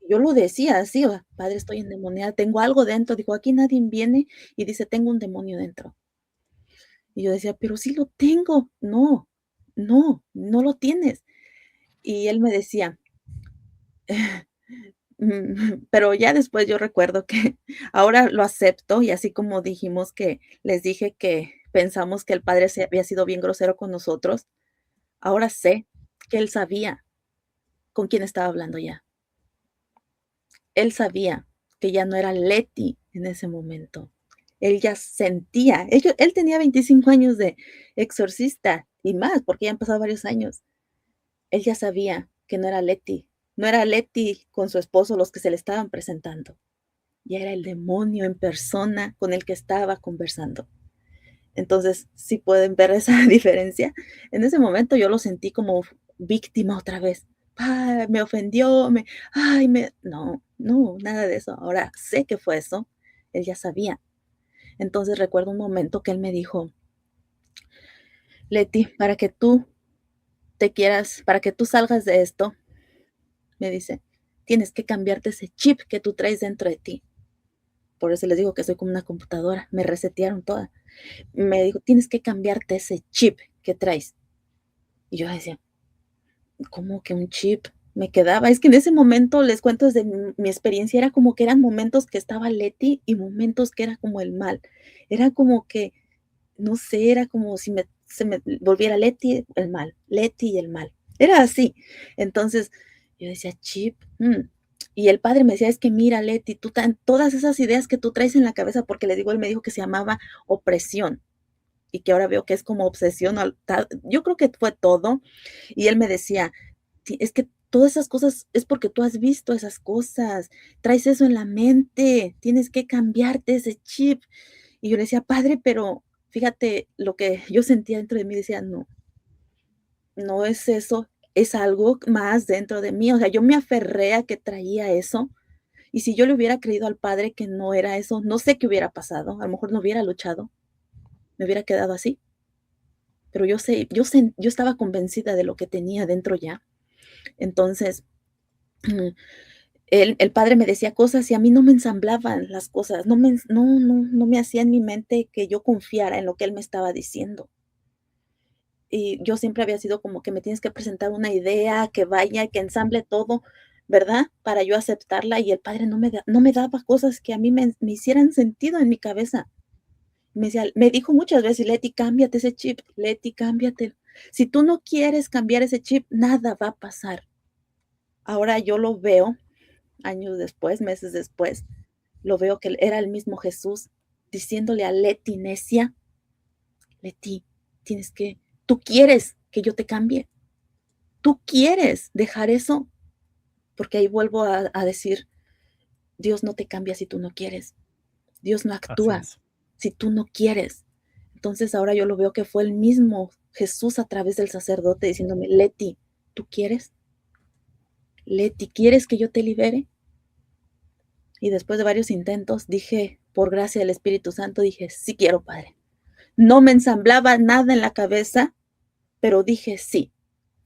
Yo lo decía así, o sea: "Padre, estoy endemoniada, tengo algo dentro", dijo: "Aquí nadie viene y dice tengo un demonio dentro". Y yo decía: "Pero sí lo tengo". "No, no, no lo tienes". Y él me decía, pero ya después yo recuerdo que ahora lo acepto, y así como dijimos que les dije que pensamos que el padre se había sido bien grosero con nosotros, ahora sé que él sabía con quién estaba hablando ya. Él sabía que ya no era Leti en ese momento. Él ya sentía, él tenía 25 años de exorcista y más, porque ya han pasado varios años. Él ya sabía que no era Leti con su esposo los que se le estaban presentando. y era el demonio en persona con el que estaba conversando. Entonces, sí pueden ver esa diferencia. En ese momento yo lo sentí como víctima otra vez. Me ofendió, no, no, nada de eso. Ahora sé que fue eso. Él ya sabía. Entonces recuerdo un momento que él me dijo, Leti, para que tú salgas de esto, me dice, tienes que cambiarte ese chip que tú traes dentro de ti. Por eso les digo que soy como una computadora. Me resetearon toda. Me dijo, tienes que cambiarte ese chip que traes. Y yo decía, ¿cómo que un chip? Me quedaba, es que en ese momento, les cuento desde mi experiencia, era como que eran momentos que estaba Leti y momentos que era como el mal. Era como que, no sé, era como si se me volviera Leti y el mal. Era así. Entonces, yo decía, chip. Y el padre me decía, es que mira, Leti, todas esas ideas que tú traes en la cabeza, porque le digo, él me dijo que se llamaba opresión y que ahora veo que es como obsesión. Yo creo que fue todo. Y él me decía, es que todas esas cosas es porque tú has visto esas cosas, traes eso en la mente, tienes que cambiarte ese chip. Y yo le decía, padre, pero fíjate lo que yo sentía dentro de mí, decía, no, no es eso, es algo más dentro de mí. O sea, yo me aferré a que traía eso. Y si yo le hubiera creído al padre que no era eso, no sé qué hubiera pasado. A lo mejor no hubiera luchado, me hubiera quedado así. Pero yo estaba convencida de lo que tenía dentro ya. Entonces, el padre me decía cosas y a mí no me ensamblaban las cosas, no me hacía en mi mente que yo confiara en lo que él me estaba diciendo. Y yo siempre había sido como que me tienes que presentar una idea, que vaya, que ensamble todo, ¿verdad? Para yo aceptarla, y el padre no me daba cosas que a mí me hicieran sentido en mi cabeza. Me dijo muchas veces: "Leti, cámbiate ese chip, Leti, cámbiate. Si tú no quieres cambiar ese chip, nada va a pasar". Ahora yo lo veo, años después, meses después, lo veo que era el mismo Jesús diciéndole a Leti necia: "Leti, tienes que tú quieres que yo te cambie, tú quieres dejar eso", porque ahí vuelvo a decir: Dios no te cambia si tú no quieres, Dios no Así actúa es. si tú no quieres. Entonces ahora yo lo veo que fue el mismo Jesús a través del sacerdote diciéndome: "Leti, ¿tú quieres? Leti, ¿quieres que yo te libere?". Y después de varios intentos dije, por gracia del Espíritu Santo, dije: "Sí quiero, Padre". No me ensamblaba nada en la cabeza, pero dije: "Sí".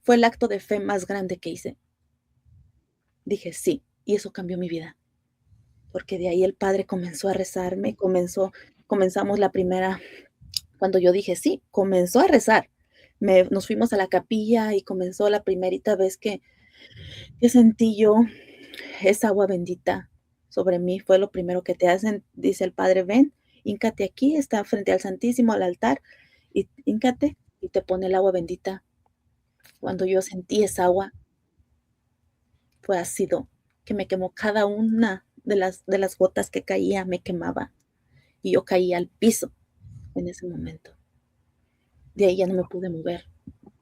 Fue el acto de fe más grande que hice. Dije: "Sí", y eso cambió mi vida, porque de ahí el Padre comenzó a rezarme, comenzamos la primera cuando yo dije: "Sí", comenzó a rezar. Nos fuimos a la capilla y comenzó la primerita vez que sentí yo esa agua bendita sobre mí. Fue lo primero que te hacen, dice el padre: "Ven, híncate aquí, está frente al Santísimo, al altar, y híncate", y te pone el agua bendita. Cuando yo sentí esa agua, fue ácido, que me quemó cada una de las gotas que caía, me quemaba, y yo caía al piso en ese momento. De ahí ya no me pude mover,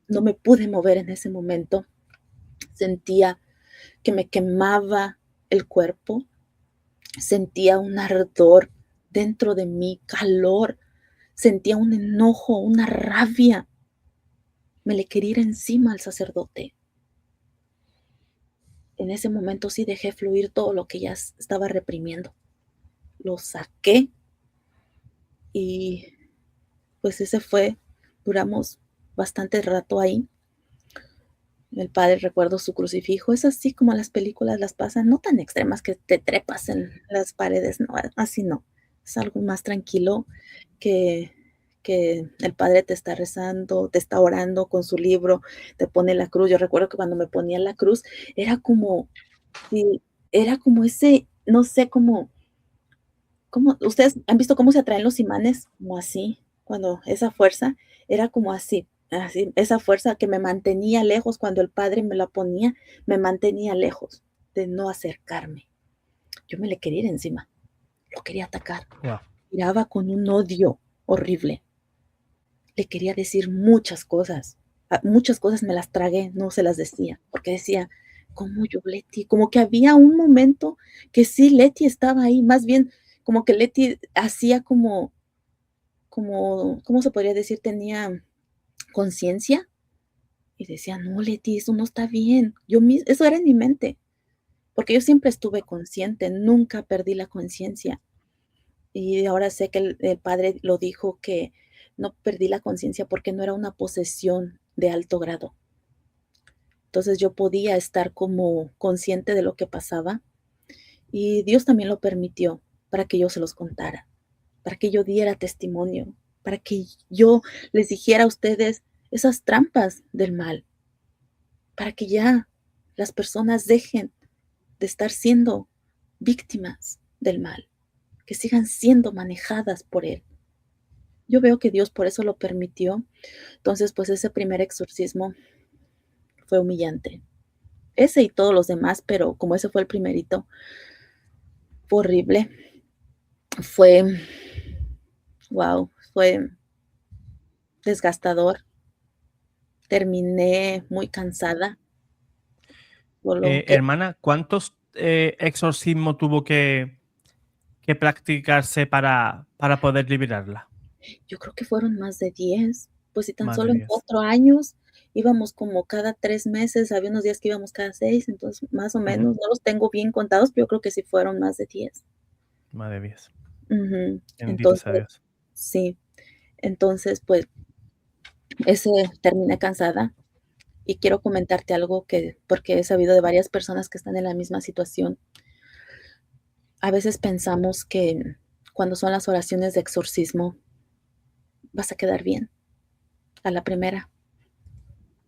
no me pude mover en ese momento. Sentía que me quemaba el cuerpo, sentía un ardor dentro de mí, calor, sentía un enojo, una rabia. Me le quería ir encima al sacerdote. En ese momento sí dejé fluir todo lo que ya estaba reprimiendo. Lo saqué y pues ese fue, duramos bastante rato ahí. El padre, recuerdo su crucifijo, es así como las películas las pasan, no tan extremas que te trepas en las paredes, no, así no. Es algo más tranquilo que el padre te está rezando, te está orando con su libro, te pone la cruz. Yo recuerdo que cuando me ponían la cruz era como sí, era como ese, no sé, como ¿ustedes han visto cómo se atraen los imanes? Como así, cuando esa fuerza era como así, esa fuerza que me mantenía lejos cuando el padre me la ponía, me mantenía lejos de no acercarme. Yo me le quería ir encima, lo quería atacar, Guau. miraba con un odio horrible. Le quería decir muchas cosas me las tragué, no se las decía, porque decía: ¿Cómo yo, Leti? Como que había un momento que sí, Leti estaba ahí, más bien como que Leti hacía como, ¿cómo se podría decir? Tenía conciencia y decía: "No, Leti, eso no está bien". Eso era en mi mente, porque yo siempre estuve consciente, nunca perdí la conciencia. Y ahora sé que el padre lo dijo, que no perdí la conciencia porque no era una posesión de alto grado. Entonces, yo podía estar como consciente de lo que pasaba, y Dios también lo permitió para que yo se los contara, para que yo diera testimonio, para que yo les dijera a ustedes esas trampas del mal, para que ya las personas dejen de estar siendo víctimas del mal, que sigan siendo manejadas por él. Yo veo que Dios por eso lo permitió. Entonces, pues, ese primer exorcismo fue humillante. Ese y todos los demás, pero como ese fue el primerito, fue horrible. Fue, fue desgastador. Terminé muy cansada, por lo que Hermana, ¿cuántos exorcismos tuvo que practicarse para poder liberarla? yo creo que fueron más de 10, pues, si tan Más de solo en 10. 4 años íbamos como cada 3 meses, había unos días que íbamos cada 6, entonces, más o Ujú, menos, no los tengo bien contados, pero yo creo que sí fueron más de 10. más de 10. Ujú. Bendito sea Entonces, Dios. sí, entonces, pues, ese terminé cansada. Y quiero comentarte algo que porque he sabido de varias personas que están en la misma situación. A veces pensamos que cuando son las oraciones de exorcismo vas a quedar bien a la primera,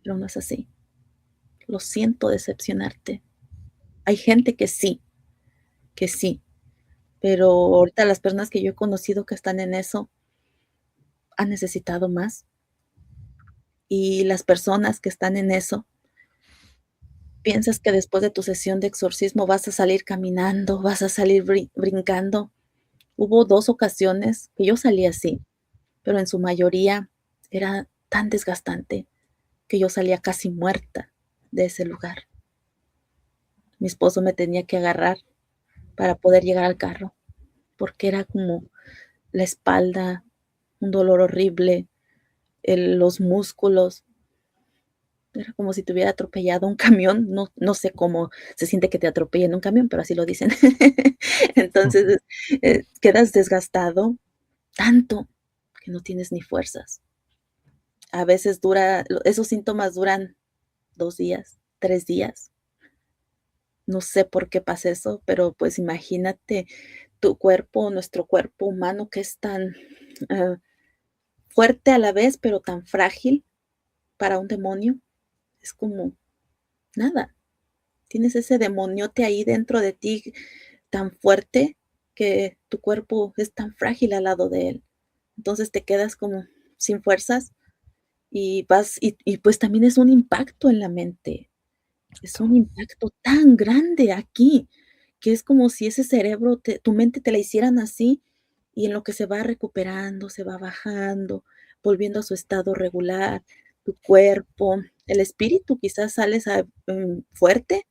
pero no es así. Lo siento decepcionarte. Hay gente que sí, pero ahorita las personas que yo he conocido que están en eso han necesitado más, y las personas que están en eso, piensas que después de tu sesión de exorcismo vas a salir caminando, vas a salir brincando. Hubo 2 ocasiones que yo salí así, pero en su mayoría era tan desgastante que yo salía casi muerta de ese lugar. Mi esposo me tenía que agarrar para poder llegar al carro, porque era como la espalda, un dolor horrible, los músculos, era como si te hubiera atropellado un camión, no sé cómo se siente que te atropellen un camión, pero así lo dicen. Entonces, quedas desgastado tanto que no tienes ni fuerzas. A veces esos síntomas duran 2 días, 3 días. No sé por qué pasa eso, pero, pues, imagínate tu cuerpo, nuestro cuerpo humano, que es tan, ah, fuerte a la vez, pero tan frágil para un demonio. Es como nada. Tienes ese demoniote ahí dentro de ti tan fuerte que tu cuerpo es tan frágil al lado de él. Entonces, te quedas como sin fuerzas y pues, también es un impacto en la mente. Es un impacto tan grande aquí, que es como si ese cerebro tu mente te la hicieran así, y en lo que se va recuperando, se va bajando, volviendo a su estado regular, tu cuerpo, el espíritu quizás sales fuerte,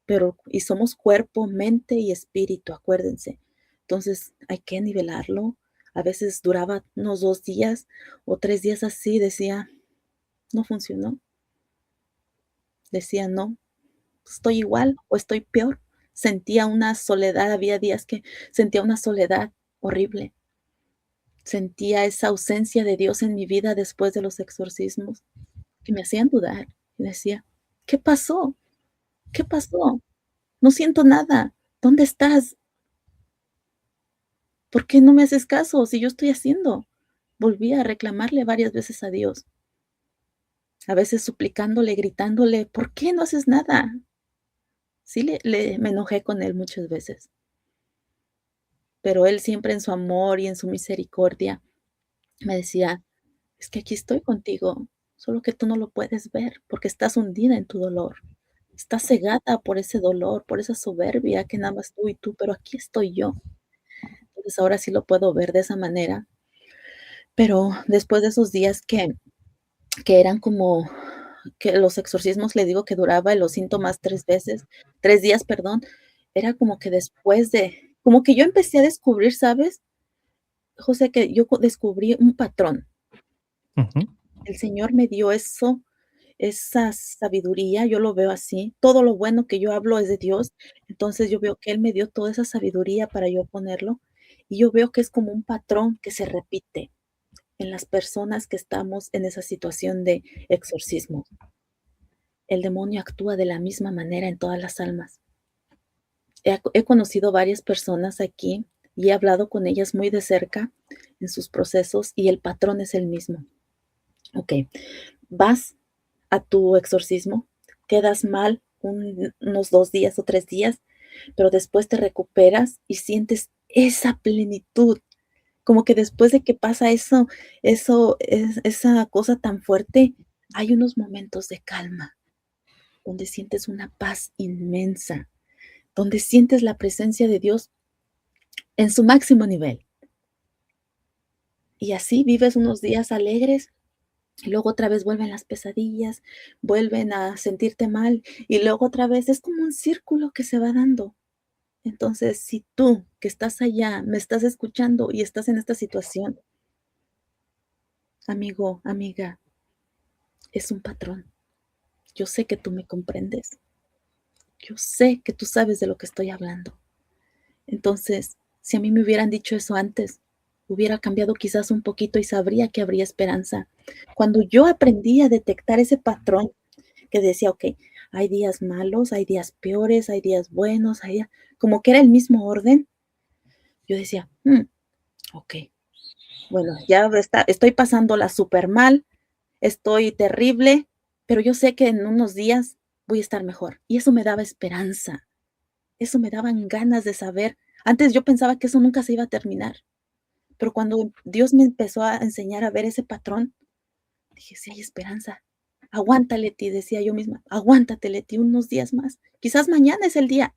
pero somos cuerpo, mente y espíritu, acuérdense. Entonces, hay que nivelarlo. A veces duraba unos 2 días o 3 días así, decía: "No funcionó", decía: "No, estoy igual o estoy peor". Sentía una soledad, había días que sentía una soledad horrible. Sentía esa ausencia de Dios en mi vida después de los exorcismos, que me hacían dudar. Y decía: "¿Qué pasó? ¿Qué pasó? No siento nada. ¿Dónde estás? ¿Por qué no me haces caso si yo estoy haciendo?". Volví a reclamarle varias veces a Dios, a veces suplicándole, gritándole: "¿Por qué no haces nada?". Sí, me enojé con él muchas veces. Pero él siempre en su amor y en su misericordia me decía: "Es que aquí estoy contigo, solo que tú no lo puedes ver porque estás hundida en tu dolor. Estás cegada por ese dolor, por esa soberbia que nada más tú y tú, pero aquí estoy yo". Entonces, ahora sí lo puedo ver de esa manera, pero después de esos días que eran como que los exorcismos, le digo que duraba los síntomas 3 veces, 3 días, perdón, era como que después de como que yo empecé a descubrir, ¿sabes, José? Que yo descubrí un patrón. Ujú. El Señor me dio eso, esa sabiduría, yo lo veo así. Todo lo bueno que yo hablo es de Dios, entonces yo veo que Él me dio toda esa sabiduría para yo ponerlo, y yo veo que es como un patrón que se repite en las personas que estamos en esa situación de exorcismo. El demonio actúa de la misma manera en todas las almas. He conocido varias personas aquí y he hablado con ellas muy de cerca en sus procesos y el patrón es el mismo. Okey, vas a tu exorcismo, quedas mal unos 2 días o 3 días, pero después te recuperas y sientes esa plenitud, como que después de que pasa esa cosa tan fuerte, hay unos momentos de calma, donde sientes una paz inmensa, donde sientes la presencia de Dios en su máximo nivel. Y así vives unos días alegres, y luego otra vez vuelven las pesadillas, vuelven a sentirte mal, y luego otra vez es como un círculo que se va dando. Entonces, si tú, que estás allá, me estás escuchando y estás en esta situación, amigo, amiga, es un patrón. Yo sé que tú me comprendes. Yo sé que tú sabes de lo que estoy hablando. Entonces, si a mí me hubieran dicho eso antes, hubiera cambiado quizás un poquito y sabría que habría esperanza. Cuando yo aprendí a detectar ese patrón que decía, okey, hay días malos, hay días peores, hay días buenos, hay días como que era el mismo orden, yo decía: okey, bueno, ya estoy pasándola supermal, estoy terrible, pero yo sé que en unos días voy a estar mejor. Y eso me daba esperanza, eso me daban ganas de saber. Antes yo pensaba que eso nunca se iba a terminar, pero cuando Dios me empezó a enseñar a ver ese patrón, dije: "Sí hay esperanza. Aguanta, Leti", decía yo misma, "aguántate, Leti, unos días más. Quizás mañana es el día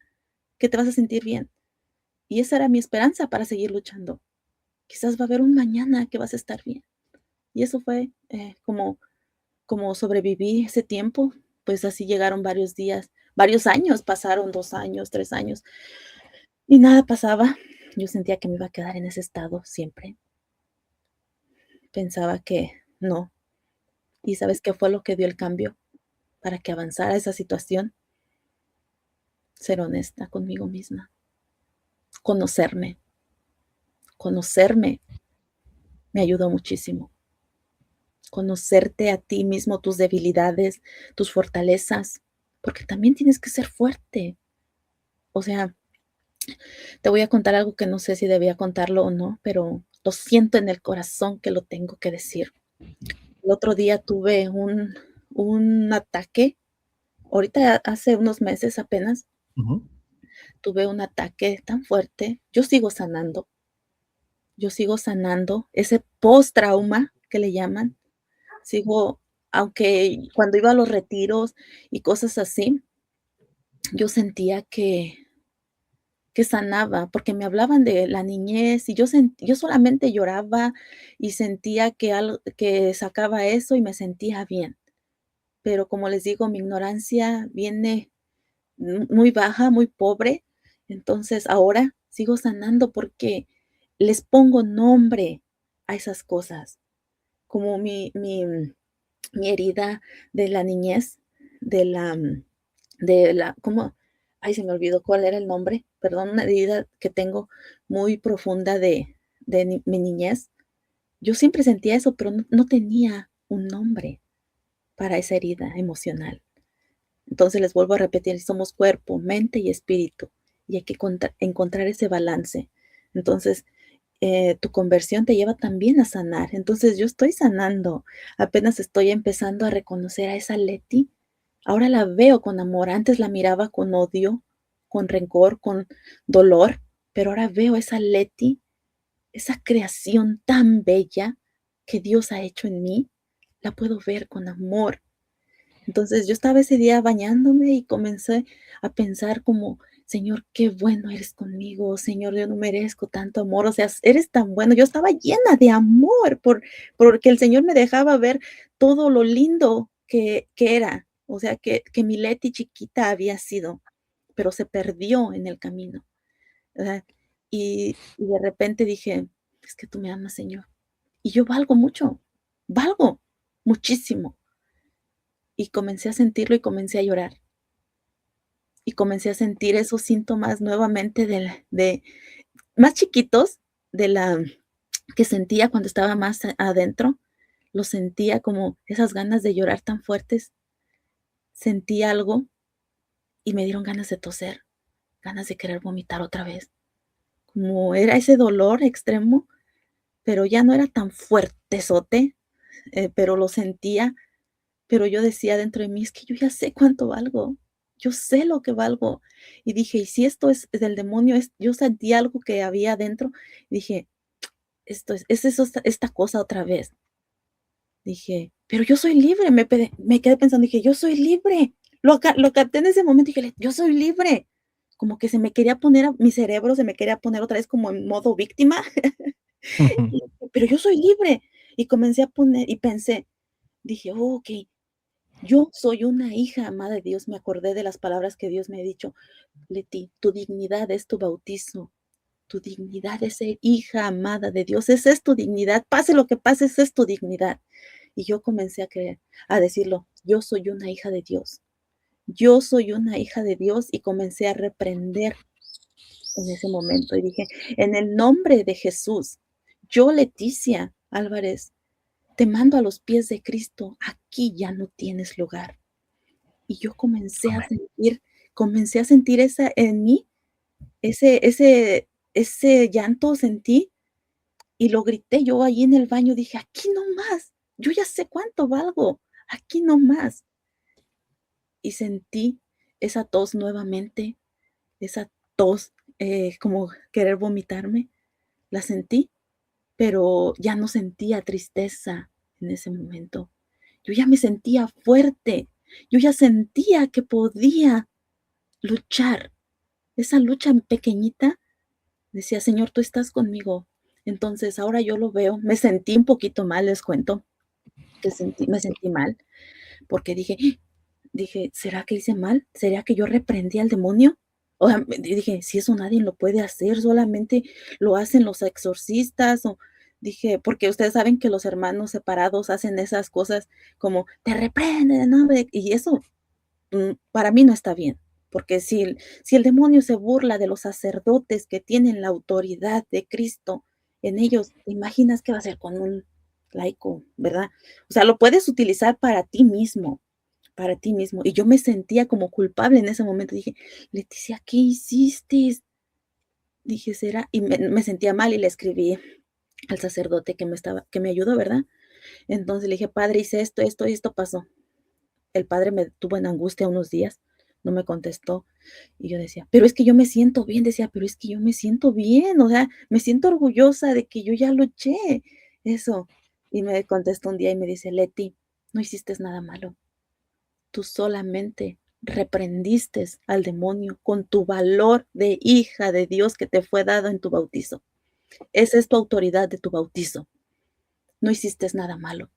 que te vas a sentir bien". Y esa era mi esperanza para seguir luchando. Quizás va a haber un mañana que vas a estar bien. Y eso fue, como sobreviví ese tiempo, pues así llegaron varios días, varios años, pasaron 2 años, 3 años, y nada pasaba. Yo sentía que me iba a quedar en ese estado siempre. Pensaba que no. ¿Y sabes qué fue lo que dio el cambio para que avanzara esa situación? Ser honesta conmigo misma, conocerme. Conocerme me ayudó muchísimo. Conocerte a ti mismo, tus debilidades, tus fortalezas, porque también tienes que ser fuerte. O sea, te voy a contar algo que no sé si debía contarlo o no, pero lo siento en el corazón que lo tengo que decir. El otro día tuve un ataque, ahorita hace unos meses apenas, Ujú. tuve un ataque tan fuerte. Yo sigo sanando ese post-trauma que le llaman. Sigo, aunque cuando iba a los retiros y cosas así, yo sentía que sanaba, porque me hablaban de la niñez y yo solamente lloraba y sentía que sacaba eso y me sentía bien. Pero como les digo, mi ignorancia viene muy baja, muy pobre. Entonces, ahora sigo sanando porque les pongo nombre a esas cosas, como mi herida de la niñez, de la ¿cómo? Ay, se me olvidó cuál era el nombre, perdón, una herida que tengo muy profunda de mi niñez. Yo siempre sentía eso, pero no tenía un nombre para esa herida emocional. Entonces, les vuelvo a repetir, somos cuerpo, mente y espíritu, y hay que encontrar ese balance. Entonces, tu conversión te lleva también a sanar. Entonces, yo estoy sanando, apenas estoy empezando a reconocer a esa Leti. Ahora la veo con amor, antes la miraba con odio, con rencor, con dolor, pero ahora veo esa Leti, esa creación tan bella que Dios ha hecho en mí, la puedo ver con amor. Entonces, yo estaba ese día bañándome y comencé a pensar como: "Señor, qué bueno eres conmigo, Señor, yo no merezco tanto amor, o sea, eres tan bueno". Yo estaba llena de amor porque el Señor me dejaba ver todo lo lindo qué era, o sea, que mi Leti chiquita había sido, pero se perdió en el camino, ¿verdad? Y de repente dije: "Es que tú me amas, Señor, y yo valgo mucho, valgo muchísimo". Y comencé a sentirlo y comencé a llorar, y comencé a sentir esos síntomas nuevamente de más chiquitos de la que sentía cuando estaba más adentro, lo sentía como esas ganas de llorar tan fuertes, sentí algo y me dieron ganas de toser, ganas de querer vomitar otra vez, como era ese dolor extremo, pero ya no era tan fuertezote, pero lo sentía, pero yo decía dentro de mí: "Es que yo ya sé cuánto valgo, yo sé lo que valgo". Y dije: "Y si esto es del demonio", yo sentí algo que había adentro, dije: "Esto es eso esta cosa otra vez". Dije: "Pero yo soy libre", me quedé pensando, dije: "Yo soy libre". Lo capté en ese momento, dije: "Yo soy libre". Como que se me quería poner mi cerebro se me quería poner otra vez como en modo víctima, y pero yo soy libre. Y comencé a poner y pensé, dije: "Oh, okey, yo soy una hija amada de Dios". Me acordé de las palabras que Dios me ha dicho: "Leti, tu dignidad es tu bautizo, tu dignidad es ser hija amada de Dios, esa es tu dignidad, pase lo que pase, esa es tu dignidad". Y yo comencé a creer, a decirlo: "Yo soy una hija de Dios, yo soy una hija de Dios", y comencé a reprender en ese momento, y dije: "En el nombre de Jesús, yo, Leticia Álvarez, te mando a los pies de Cristo, aquí ya no tienes lugar". Y yo Amén. comencé a sentir esa en mí, ese llanto sentí, y lo grité yo ahí en el baño, dije: "Aquí no más, yo ya sé cuánto valgo, aquí no más". Y sentí esa tos nuevamente, esa tos, como querer vomitarme, la sentí, pero ya no sentía tristeza en ese momento. Yo ya me sentía fuerte, yo ya sentía que podía luchar. Esa lucha pequeñita, decía: "Señor, tú estás conmigo". Entonces, ahora yo lo veo, me sentí un poquito mal, les cuento, que me sentí mal, porque dije: "¿Será que hice mal? ¿Será que yo reprendí al demonio?". O sea, dije: "Si eso nadie lo puede hacer, solamente lo hacen los exorcistas", o dije, porque ustedes saben que los hermanos separados hacen esas cosas como: "Te reprende en el nombre", y eso, para mí no está bien, porque si el demonio se burla de los sacerdotes que tienen la autoridad de Cristo en ellos, ¿te imaginas qué va a hacer con un laico, verdad? O sea, lo puedes utilizar para ti mismo, para ti mismo. Y yo me sentía como culpable en ese momento. Dije: "Leticia, ¿qué hiciste?". Dije: "¿Será?". Y me sentía mal y le escribí al sacerdote que me ayudó, ¿verdad? Entonces le dije: "Padre, hice esto, esto y esto pasó". El padre me tuvo en angustia unos días, no me contestó. Y yo decía: "Pero es que yo me siento bien", decía: "Pero es que yo me siento bien, o sea, me siento orgullosa de que yo ya luché eso". Y me contestó un día y me dice: "Leti, no hiciste nada malo. Tú solamente reprendiste al demonio con tu valor de hija de Dios que te fue dado en tu bautizo. Esa es tu autoridad de tu bautizo. No hiciste nada malo".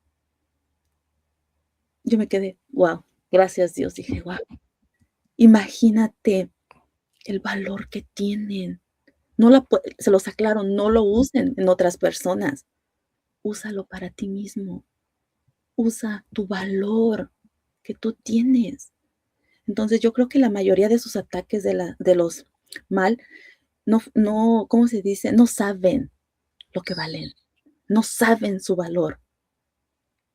Yo me quedé: "Guau, gracias Dios", dije: "Guau, imagínate el valor que tienen". No la pue Se los aclaro, no lo usen en otras personas, úsalo para ti mismo, usa tu valor que tú tienes. Entonces, yo creo que la mayoría de sus ataques de los mal, no, ¿cómo se dice? No saben lo que valen, no saben su valor.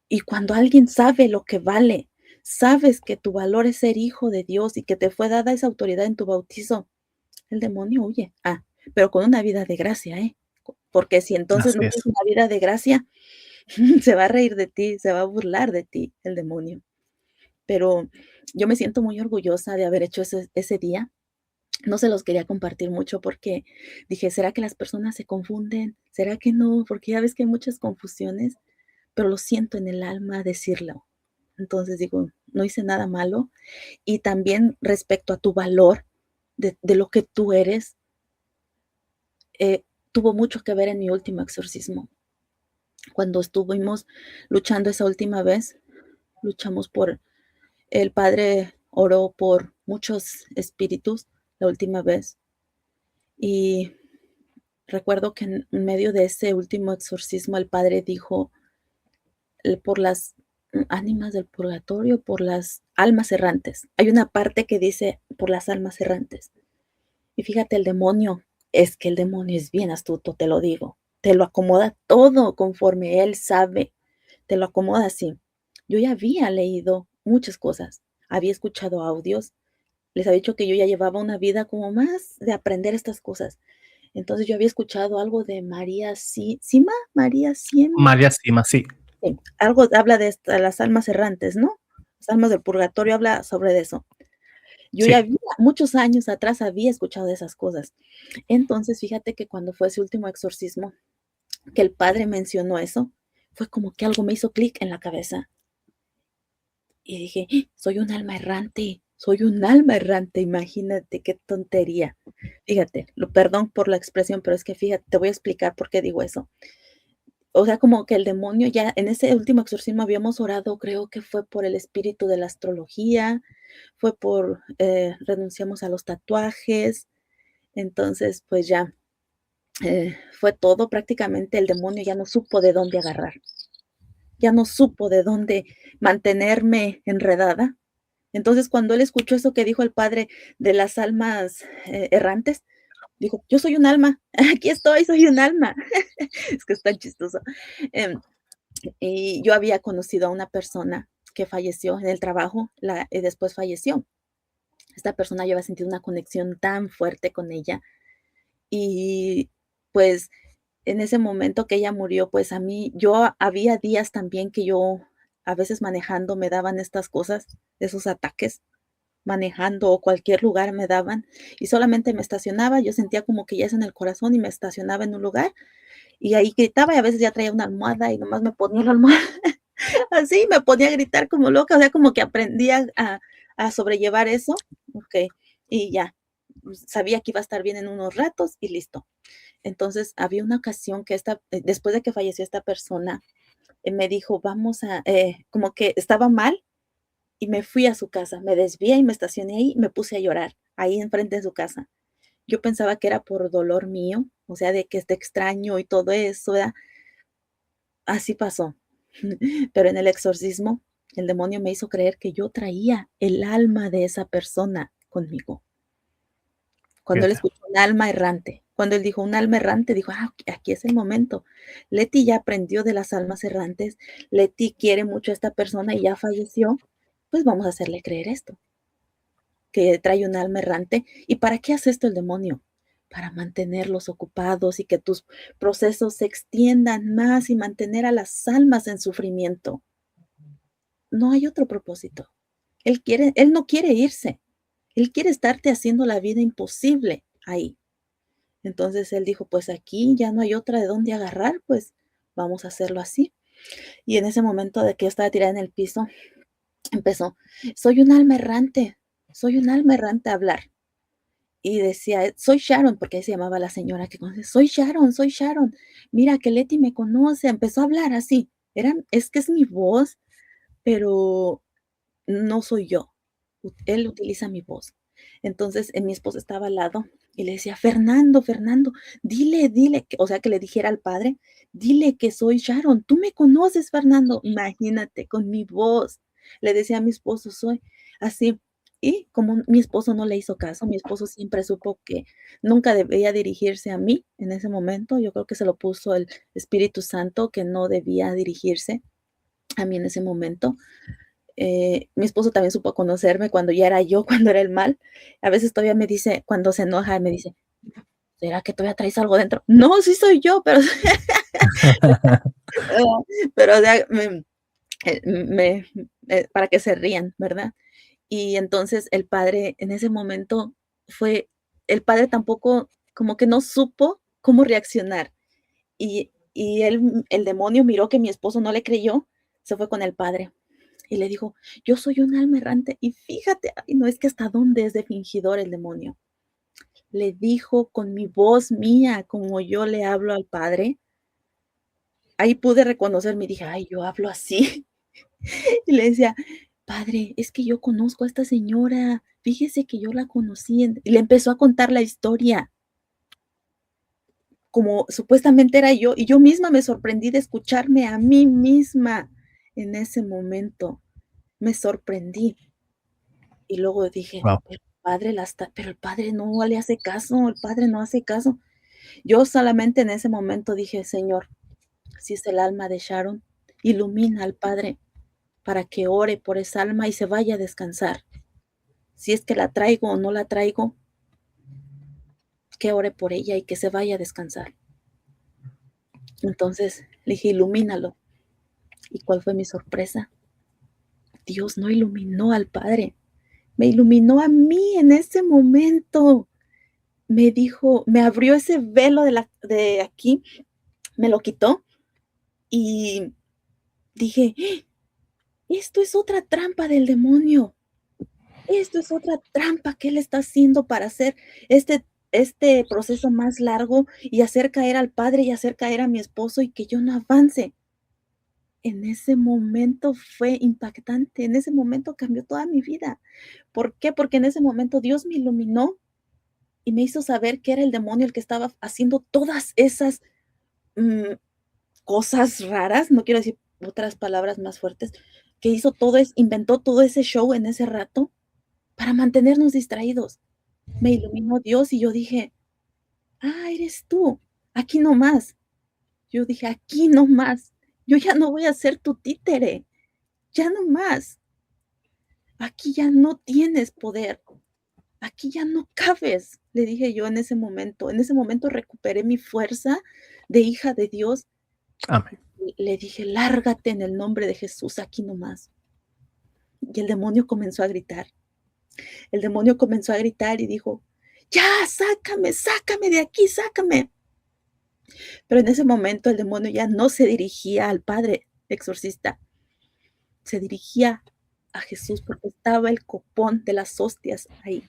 Y cuando alguien sabe lo que vale, sabes que tu valor es ser hijo de Dios y que te fue dada esa autoridad en tu bautizo, el demonio huye. Pero con una vida de gracia, ¿eh? Porque si entonces Así no es. tienes una vida de gracia, se va a reír de ti, se va a burlar de ti el demonio. Pero yo me siento muy orgullosa de haber hecho ese día. No se los quería compartir mucho porque dije: "¿Será que las personas se confunden? ¿Será que no?". Porque ya ves que hay muchas confusiones, pero lo siento en el alma decirlo. Entonces digo, no hice nada malo. Y también respecto a tu valor de lo que tú eres, tuvo mucho que ver en mi último exorcismo. Cuando estuvimos luchando esa última vez, luchamos por, el padre oró por muchos espíritus la última vez y recuerdo que en medio de ese último exorcismo el padre dijo, por las ánimas del purgatorio, por las almas errantes. Hay una parte que dice por las almas errantes. Y fíjate, el demonio, es que el demonio es bien astuto, te lo digo. Te lo acomoda todo conforme él sabe. Te lo acomoda así. Yo ya había leído muchas cosas, había escuchado audios, les había dicho que yo ya llevaba una vida como más de aprender estas cosas. Entonces yo había escuchado algo de María Sima, María Siema, María Sima, sí. sí, algo habla de las almas errantes, ¿no? Las almas del purgatorio habla sobre eso. Yo ya Sí. había, muchos años atrás había escuchado de esas cosas. Entonces, fíjate que cuando fue ese último exorcismo, que el padre mencionó eso, fue como que algo me hizo clic en la cabeza. Y dije, soy un alma errante, imagínate qué tontería. Fíjate, perdón por la expresión, pero es que fíjate, te voy a explicar por qué digo eso. O sea, como que el demonio ya en ese último exorcismo habíamos orado, creo que fue por el espíritu de la astrología, fue por, renunciamos a los tatuajes, entonces, pues ya, fue todo, prácticamente el demonio ya no supo de dónde agarrar, ya no supo de dónde mantenerme enredada. Entonces, cuando él escuchó eso que dijo el padre de las almas, errantes, dijo: "Yo soy un alma, aquí estoy, soy un alma". Es que es tan chistoso. Em, y yo había conocido a una persona que falleció en el trabajo, después falleció. Esta persona yo había sentido una conexión tan fuerte con ella y, pues, en ese momento que ella murió, pues, a mí había días también que yo, a veces manejando, me daban estas cosas, esos ataques, manejando o cualquier lugar me daban, y solamente me estacionaba, yo sentía como que ya es en el corazón y me estacionaba en un lugar, y ahí gritaba, y a veces ya traía una almohada y nomás me ponía la almohada así, me ponía a gritar como loca, o sea, como que aprendí a sobrellevar eso, okey, y ya, sabía que iba a estar bien en unos ratos y listo. Entonces, había una ocasión que después de que falleció esta persona, me dijo: "Vamos a", como que estaba mal y me fui a su casa, me desvié y me estacioné ahí, me puse a llorar, ahí enfrente de su casa. Yo pensaba que era por dolor mío, o sea, de que te extraño y todo eso, ¿verdad? Así pasó. Pero en el exorcismo, el demonio me hizo creer que yo traía el alma de esa persona conmigo. Cuando él Fíjate. escuchó un alma errante, cuando él dijo un alma errante, dijo: "Ah, aquí es el momento". Leti ya aprendió de las almas errantes, Leti quiere mucho a esta persona y ya falleció, pues vamos a hacerle creer esto, que trae un alma errante. ¿Y para qué hace esto el demonio? Para mantenerlos ocupados y que tus procesos se extiendan más y mantener a las almas en sufrimiento. No hay otro propósito. Él no quiere irse, él quiere estarte haciendo la vida imposible ahí. Entonces él dijo: "Pues aquí ya no hay otra de dónde agarrar, pues vamos a hacerlo así". Y en ese momento de que yo estaba tirada en el piso, empezó: soy un alma errante", a hablar. Y decía, soy Sharon, porque ahí se llamaba la señora que conoce, soy Sharon, mira que Leti me conoce", empezó a hablar así. Es que es mi voz, pero no soy yo. Él utiliza mi voz. Entonces, mi esposo estaba al lado y le decía: "Fernando, Fernando, dile", o sea, que le dijera al padre: "Dile que soy Sharon, tú me conoces, Fernando". Imagínate, con mi voz. Le decía a mi esposo: "Soy", así. Y como mi esposo no le hizo caso, mi esposo siempre supo que nunca debía dirigirse a mí en ese momento. Yo creo que se lo puso el Espíritu Santo, que no debía dirigirse a mí en ese momento. Mi esposo también supo conocerme cuando ya era yo, cuando era el mal. A veces todavía me dice, cuando se enoja, me dice: "¿Será que todavía traes algo dentro?". No, sí soy yo, pero pero, o sea, me para que se rían, ¿verdad? Y entonces el padre en ese momento fue el padre tampoco como que no supo cómo reaccionar. Y el demonio miró que mi esposo no le creyó, se fue con el padre. Y le dijo: "Yo soy un alma errante". Y fíjate, ay, no, es que hasta dónde es de fingidor el demonio. Le dijo con mi voz mía, como yo le hablo al Padre. Ahí pude reconocerme y dije: "Ay, yo hablo así". Y le decía: "Padre, es que yo conozco a esta señora, fíjese que yo la conocí en", y le empezó a contar la historia, como supuestamente era yo, y yo misma me sorprendí de escucharme a mí misma en ese momento, me sorprendí. Y luego dije: Guau. Pero el padre no le hace caso, el padre no hace caso". Yo solamente en ese momento dije: "Señor, si es el alma de Sharon, ilumina al padre para que ore por esa alma y se vaya a descansar. Si es que la traigo o no la traigo, que ore por ella y que se vaya a descansar". Entonces le dije: "Ilumínalo". ¿Y cuál fue mi sorpresa? Dios no iluminó al padre, me iluminó a mí en ese momento. Me dijo, me abrió ese velo de aquí, me lo quitó y dije: "Esto es otra trampa del demonio, esto es otra trampa que él está haciendo para hacer este proceso más largo y hacer caer al padre y hacer caer a mi esposo y que yo no avance". En ese momento fue impactante, en ese momento cambió toda mi vida. ¿Por qué? Porque en ese momento Dios me iluminó y me hizo saber que era el demonio el que estaba haciendo todas esas, mm, cosas raras, no quiero decir otras palabras más fuertes, que hizo todo inventó todo ese show en ese rato para mantenernos distraídos. Me iluminó Dios y yo dije: "Ah, eres tú, aquí no más". Yo dije: "Aquí no más, yo ya no voy a ser tu títere, ya no más. Aquí ya no tienes poder, aquí ya no cabes", le dije yo en ese momento. En ese momento recuperé mi fuerza de hija de Dios. Amén. Le dije: "Lárgate en el nombre de Jesús, aquí no más". Y el demonio comenzó a gritar. El demonio comenzó a gritar y dijo: "Ya, sácame, sácame de aquí, sácame". Pero en ese momento el demonio ya no se dirigía al padre exorcista, se dirigía a Jesús porque estaba el copón de las hostias ahí.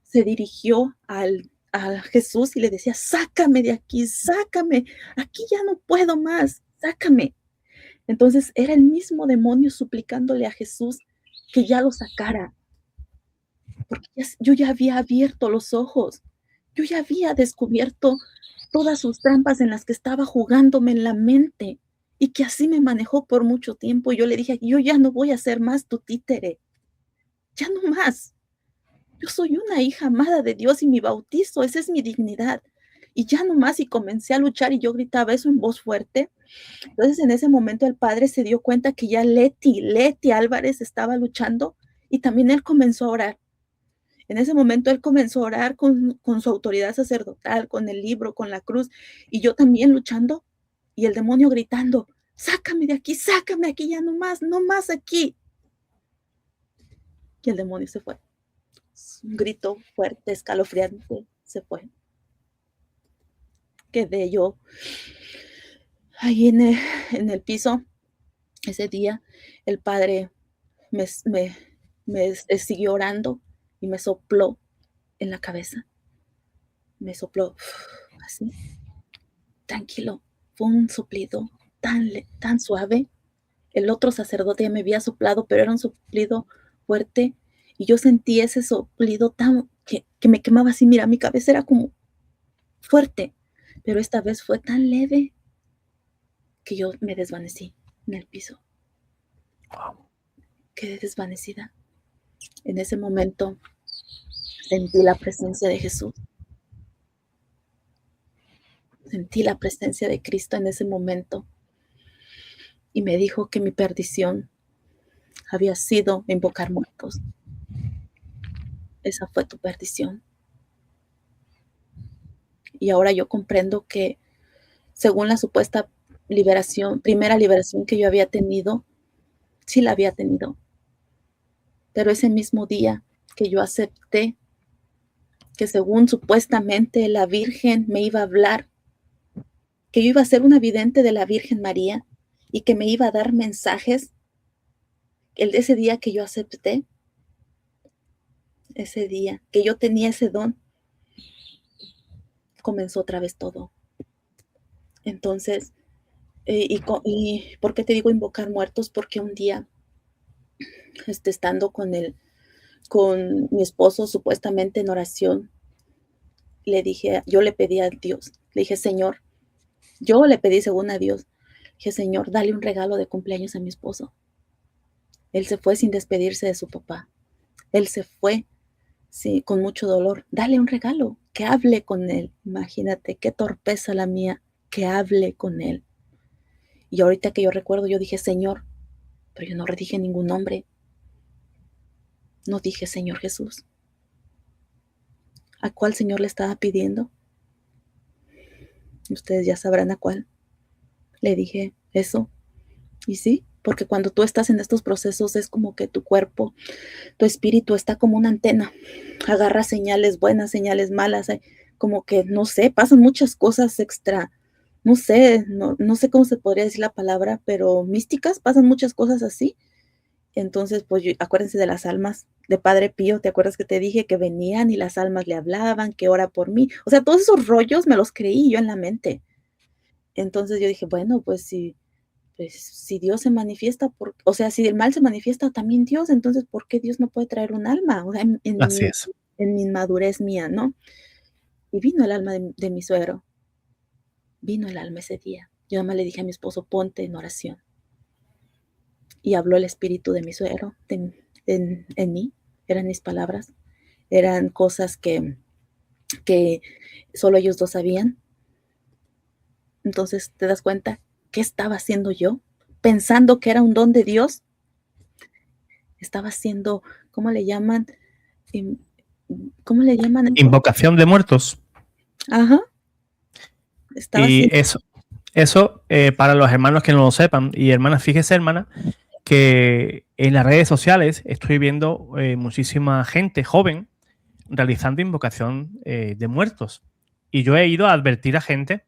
Se dirigió a Jesús y le decía: "Sácame de aquí, sácame, aquí ya no puedo más, sácame". Entonces era el mismo demonio suplicándole a Jesús que ya lo sacara, porque yo ya había abierto los ojos, yo ya había descubierto todas sus trampas en las que estaba jugándome en la mente y que así me manejó por mucho tiempo. Y yo le dije: "Yo ya no voy a ser más tu títere, ya no más. Yo soy una hija amada de Dios y mi bautizo, esa es mi dignidad. Y ya no más". Y comencé a luchar y yo gritaba eso en voz fuerte. Entonces, en ese momento el padre se dio cuenta que ya Leti Álvarez estaba luchando y también él comenzó a orar. En ese momento él comenzó a orar con su autoridad sacerdotal, con el libro, con la cruz, y yo también luchando, y el demonio gritando: sácame de aquí, ya no más, no más aquí". Y el demonio se fue. Un grito fuerte, escalofriante, se fue. Quedé yo ahí en el piso. Ese día el padre me s me me siguió orando y me sopló en la cabeza, me sopló así, tranquilo. Fue un soplido tan suave. El otro sacerdote ya me había soplado, pero era un soplido fuerte, y yo sentí ese soplido tan que me quemaba así. Mira, mi cabeza era como fuerte, pero esta vez fue tan leve que yo me desvanecí en el piso, quedé desvanecida. En ese momento sentí la presencia de Jesús, sentí la presencia de Cristo en ese momento, y me dijo que mi perdición había sido invocar muertos. Esa fue tu perdición. Y ahora yo comprendo que, según la supuesta primera liberación que yo había tenido, sí la había tenido, pero ese mismo día que yo acepté que, según supuestamente la Virgen me iba a hablar, que yo iba a ser una vidente de la Virgen María y que me iba a dar mensajes, ese día que yo acepté, ese día que yo tenía ese don, comenzó otra vez todo. Entonces, ¿Y por qué te digo invocar muertos? Porque un día, estando con mi esposo, supuestamente en oración, yo le pedí a Dios, le dije: "Señor", yo le pedí según a Dios, dije: "Señor, dale un regalo de cumpleaños a mi esposo". Él se fue sin despedirse de su papá. Él se fue, sí, con mucho dolor. Dale un regalo, que hable con él. Imagínate qué torpeza la mía, que hable con él. Y ahorita que yo recuerdo, yo dije: "Señor", pero yo no dije ningún nombre, no dije: "Señor Jesús". ¿A cuál señor le estaba pidiendo? Ustedes ya sabrán a cuál. Le dije eso. Y sí, porque cuando tú estás en estos procesos es como que tu cuerpo, tu espíritu está como una antena, agarra señales buenas, señales malas, como que, no sé, pasan muchas cosas extra, no sé, no sé cómo se podría decir la palabra, pero místicas, pasan muchas cosas así. Entonces, pues, acuérdense de las almas de Padre Pío, ¿te acuerdas que te dije que venían y las almas le hablaban, que ora por mí? O sea, todos esos rollos me los creí yo en la mente. Entonces yo dije, bueno, pues si Dios se manifiesta, o sea, si el mal se manifiesta también Dios, entonces, ¿por qué Dios no puede traer un alma? O sea, Así es. en mi inmadurez mía, ¿no? Y vino el alma de mi suegro, vino el alma ese día. Yo nada más le dije a mi esposo, ponte en oración. Y habló el espíritu de mi suegro en mí, eran mis palabras, eran cosas que solo ellos dos sabían. Entonces, ¿te das cuenta qué estaba haciendo yo? Pensando que era un don de Dios, estaba haciendo, ¿cómo le llaman? Em, ¿Cómo le llaman eso? Invocación de muertos. Ajá, estaba Y haciendo, eso para los hermanos que no lo sepan, y hermanas, fíjese, hermana, que en las redes sociales estoy viendo muchísima gente joven realizando invocación de muertos. Y yo he ido a advertir a gente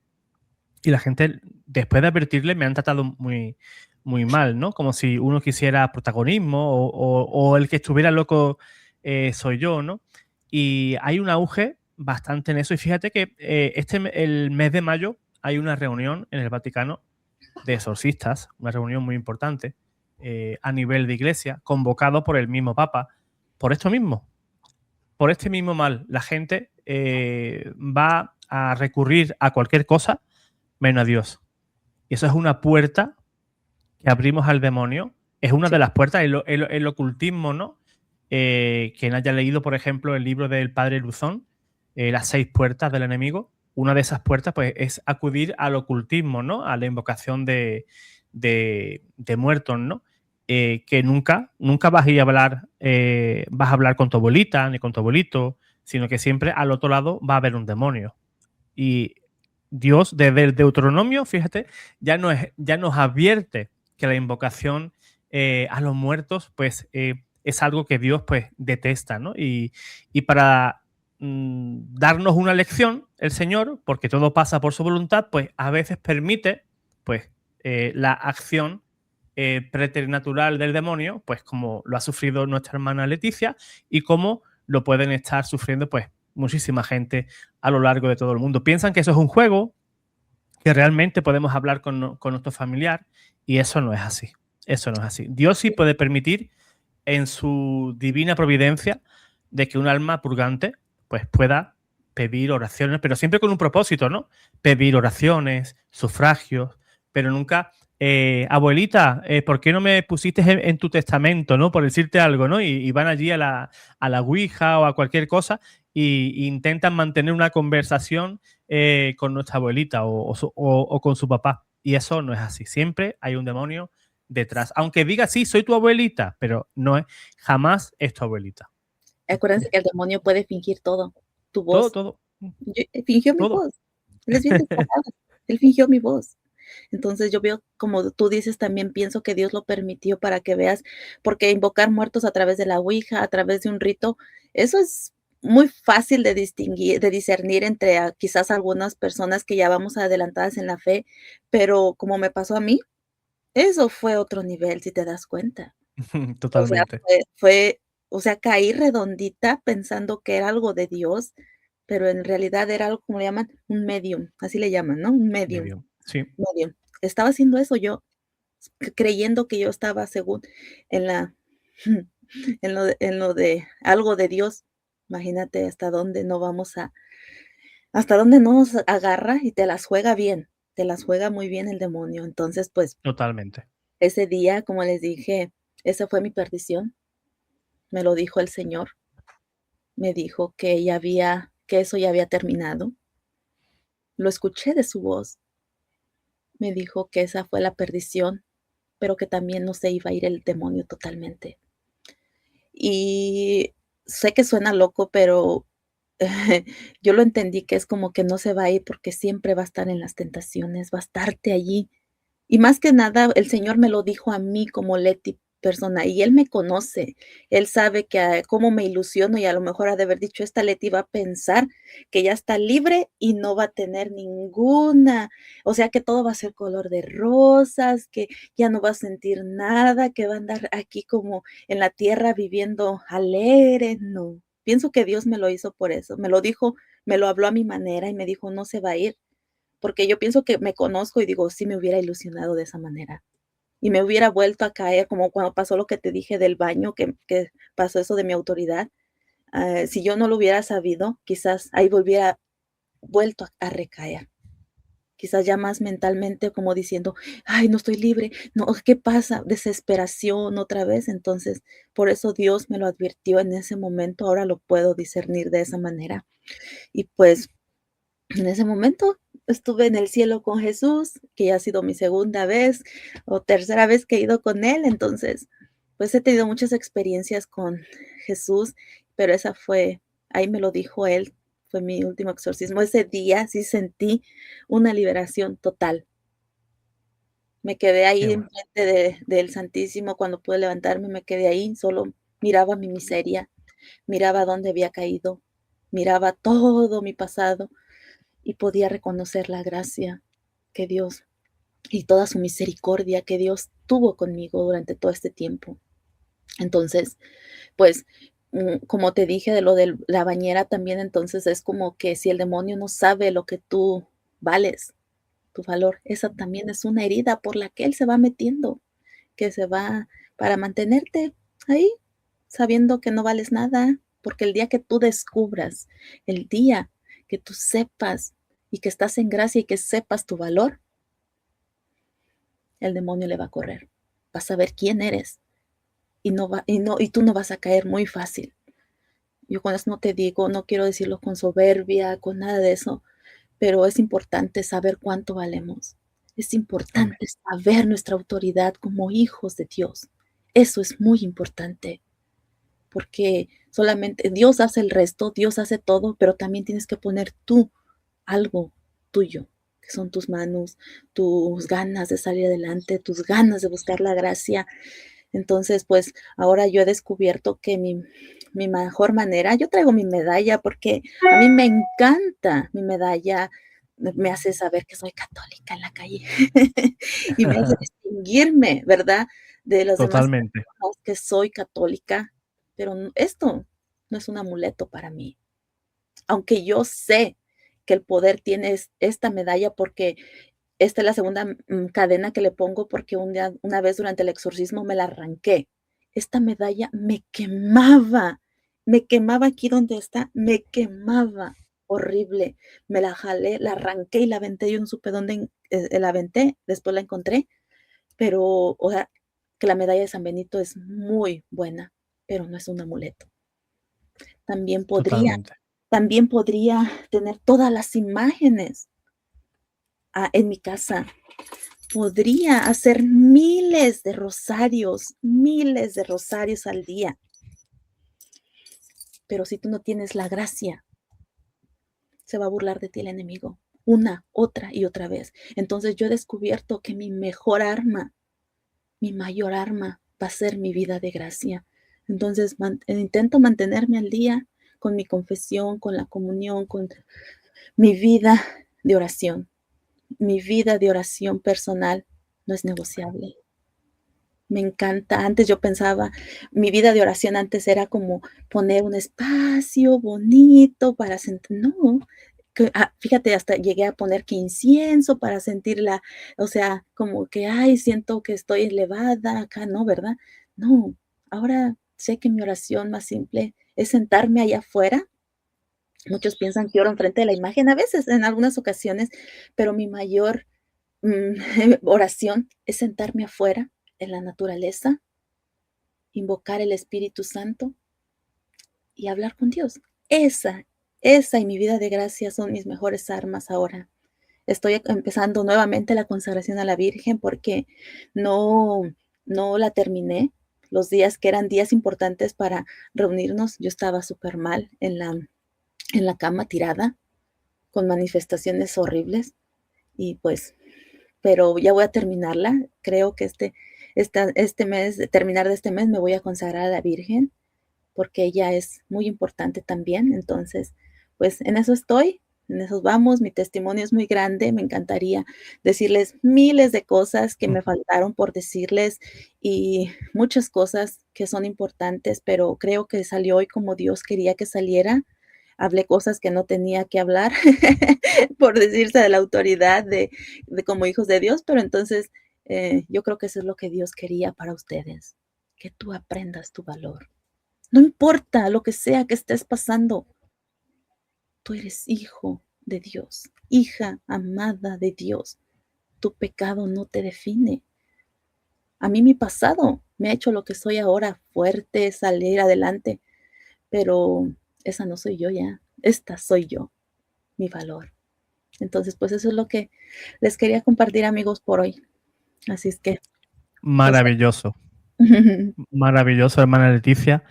y la gente, después de advertirle, me han tratado muy, muy mal, ¿no? Como si uno quisiera protagonismo o el que estuviera loco soy yo, ¿no? Y hay un auge bastante en eso. Y fíjate que el mes de mayo hay una reunión en el Vaticano de exorcistas, una reunión muy importante a nivel de iglesia, convocado por el mismo Papa, por esto mismo, por este mismo mal. La gente va a recurrir a cualquier cosa menos a Dios. Y eso es una puerta que abrimos al demonio. Es una sí, de las puertas, el ocultismo, ¿no? Quien haya leído, por ejemplo, el libro del padre Luzón, Las 6 puertas del enemigo, una de esas puertas pues, es acudir al ocultismo, ¿no? A la invocación de muertos, ¿no? Que nunca vas a hablar con tu abuelita ni con tu abuelito, sino que siempre al otro lado va a haber un demonio. Y Dios, desde el Deuteronomio, fíjate, ya nos advierte que la invocación a los muertos, pues, es algo que Dios, pues, detesta, ¿no? Y para darnos una lección, el Señor, porque todo pasa por su voluntad, pues, a veces permite, pues, la acción preternatural del demonio, pues, como lo ha sufrido nuestra hermana Leticia y como lo pueden estar sufriendo, pues, muchísima gente a lo largo de todo el mundo. Piensan que eso es un juego, que realmente podemos hablar con nuestro familiar y eso no es así. Eso no es así. Dios sí puede permitir en su divina providencia de que un alma purgante pues pueda pedir oraciones, pero siempre con un propósito, ¿no? Pedir oraciones, sufragios, pero nunca, abuelita, ¿por qué no me pusiste en tu testamento, ¿no? Por decirte algo, ¿no? Y van allí a la Ouija o a cualquier cosa y intentan mantener una conversación con nuestra abuelita o con su papá. Y eso no es así. Siempre hay un demonio detrás. Aunque diga, sí, soy tu abuelita, pero no es, jamás es tu abuelita. acuérdense que el demonio puede fingir todo, tu Todo, voz. todo, Fingió mi todo. voz. Él es bien descarado. Él fingió mi voz. Entonces yo veo, como tú dices, también pienso que Dios lo permitió para que veas, porque invocar muertos a través de la ouija, a través de un rito, eso es muy fácil de distinguir, de discernir entre quizás algunas personas que ya vamos adelantadas en la fe, pero como me pasó a mí, eso fue otro nivel, si te das cuenta. O sea, Totalmente. o sea, caí redondita pensando que era algo de Dios, pero en realidad era algo, como le llaman, un medium, así le llaman, ¿no? Un medium, Medio. Sí. medium. estaba haciendo eso yo, creyendo que yo estaba según en la en lo de algo de Dios. Imagínate hasta dónde no nos agarra y te las juega bien, te las juega muy bien el demonio. Entonces, pues, Totalmente. ese día, como les dije, esa fue mi perdición, me lo dijo el Señor, me dijo que eso ya había terminado. Lo escuché de su voz, me dijo que esa fue la perdición, pero que también no se iba a ir el demonio totalmente. Y sé que suena loco, pero yo lo entendí que es como que no se va a ir porque siempre va a estar en las tentaciones, va a estarte allí. Y más que nada, el Señor me lo dijo a mí como Leti persona, y Él me conoce. Él sabe que, cómo me ilusiono, y a lo mejor ha de haber dicho: "Esta Leti va a pensar que ya está libre y no va a tener ninguna, o sea, que todo va a ser color de rosas, que ya no va a sentir nada, que va a andar aquí como en la tierra viviendo alegre". No, pienso que Dios me lo hizo por eso. Me lo dijo, me lo habló a mi manera y me dijo: "No se va a ir". Porque yo pienso que me conozco y digo, sí me hubiera ilusionado de esa manera. Y me hubiera vuelto a caer, como cuando pasó lo que te dije del baño, que pasó eso de mi autoridad. Si yo no lo hubiera sabido, quizás ahí volviera vuelto a recaer. Quizás ya más mentalmente como diciendo: "Ay, no estoy libre, no, ¿qué pasa?". Desesperación otra vez. Entonces, por eso Dios me lo advirtió en ese momento, ahora lo puedo discernir de esa manera. Y pues en ese momento estuve en el cielo con Jesús, que ya ha sido mi segunda vez o tercera vez que he ido con él. Entonces, pues he tenido muchas experiencias con Jesús, pero esa fue, ahí me lo dijo él, fue mi último exorcismo. Ese día sí sentí una liberación total. Me quedé Qué ahí bueno. enfrente del Santísimo cuando pude levantarme, me quedé ahí, solo miraba mi miseria, miraba dónde había caído, miraba todo mi pasado y podía reconocer la gracia que Dios y toda su misericordia que Dios tuvo conmigo durante todo este tiempo. Entonces, pues, como te dije de lo de la bañera también, entonces es como que si el demonio no sabe lo que tú vales, tu valor, esa también es una herida por la que él se va metiendo, que se va para mantenerte ahí, sabiendo que no vales nada, porque el día que tú descubras, el día que tú sepas y que estás en gracia y que sepas tu valor, el demonio le va a correr. Vas a ver quién eres y tú no vas a caer muy fácil. Yo con eso no te digo, no quiero decirlo con soberbia, con nada de eso, pero es importante saber cuánto valemos. Es Amén. importante saber nuestra autoridad como hijos de Dios. Eso es muy importante, porque solamente Dios hace el resto, Dios hace todo, pero también tienes que poner tú algo tuyo, que son tus manos, tus ganas de salir adelante, tus ganas de buscar la gracia. Entonces, pues ahora yo he descubierto que mi mejor manera, yo traigo mi medalla porque a mí me encanta mi medalla, me hace saber que soy católica en la calle y me hace distinguirme, ¿verdad? De las demás Totalmente. personas que soy católica, pero esto no es un amuleto para mí. Aunque yo sé que el poder tiene esta medalla porque esta es la segunda, cadena que le pongo porque una vez durante el exorcismo me la arranqué. Esta medalla me quemaba aquí donde está, me quemaba horrible. Me la jalé, la arranqué y la aventé, yo no supe dónde, la aventé, después la encontré, pero, o sea, que la medalla de San Benito es muy buena, pero no es un amuleto. También podría Totalmente. también podría tener todas las imágenes, en mi casa. Podría hacer miles de rosarios al día, pero si tú no tienes la gracia, se va a burlar de ti el enemigo, una, otra y otra vez. Entonces, yo he descubierto que mi mejor arma, mi mayor arma va a ser mi vida de gracia. Entonces, intento mantenerme al día con mi confesión, con la comunión, con mi vida de oración. Mi vida de oración personal no es negociable. Me encanta. Antes yo pensaba, mi vida de oración antes era como poner un espacio bonito para sentir. No, fíjate, hasta llegué a poner que incienso para sentirla, o sea, como que, ay, siento que estoy elevada acá, ¿no? ¿Verdad? No, ahora sé que mi oración más simple es sentarme allá afuera. Muchos piensan que oro enfrente de la imagen, a veces, en algunas ocasiones, pero mi mayor oración es sentarme afuera en la naturaleza, invocar el Espíritu Santo y hablar con Dios. Esa y mi vida de gracia son mis mejores armas ahora. Estoy empezando nuevamente la consagración a la Virgen porque no, no la terminé. Los días que eran días importantes para reunirnos, yo estaba súper mal en la cama tirada, con manifestaciones horribles. Y pues, pero ya voy a terminarla. Creo que este mes, terminar de este mes, me voy a consagrar a la Virgen porque ella es muy importante también. Entonces, pues en eso estoy, en eso vamos. Mi testimonio es muy grande. Me encantaría decirles miles de cosas que me faltaron por decirles y muchas cosas que son importantes, pero creo que salió hoy como Dios quería que saliera. Hablé cosas que no tenía que hablar por decirse de la autoridad de como hijos de Dios, pero entonces yo creo que eso es lo que Dios quería para ustedes, que tú aprendas tu valor. No importa lo que sea que estés pasando, tú eres hijo de Dios, hija amada de Dios. Tu pecado no te define. A mí mi pasado me ha hecho lo que soy ahora, fuerte, salir adelante, pero esa no soy yo ya, esta soy yo, mi valor. Entonces, pues eso es lo que les quería compartir, amigos, por hoy. Así es que, pues, Maravilloso, maravilloso, hermana Leticia.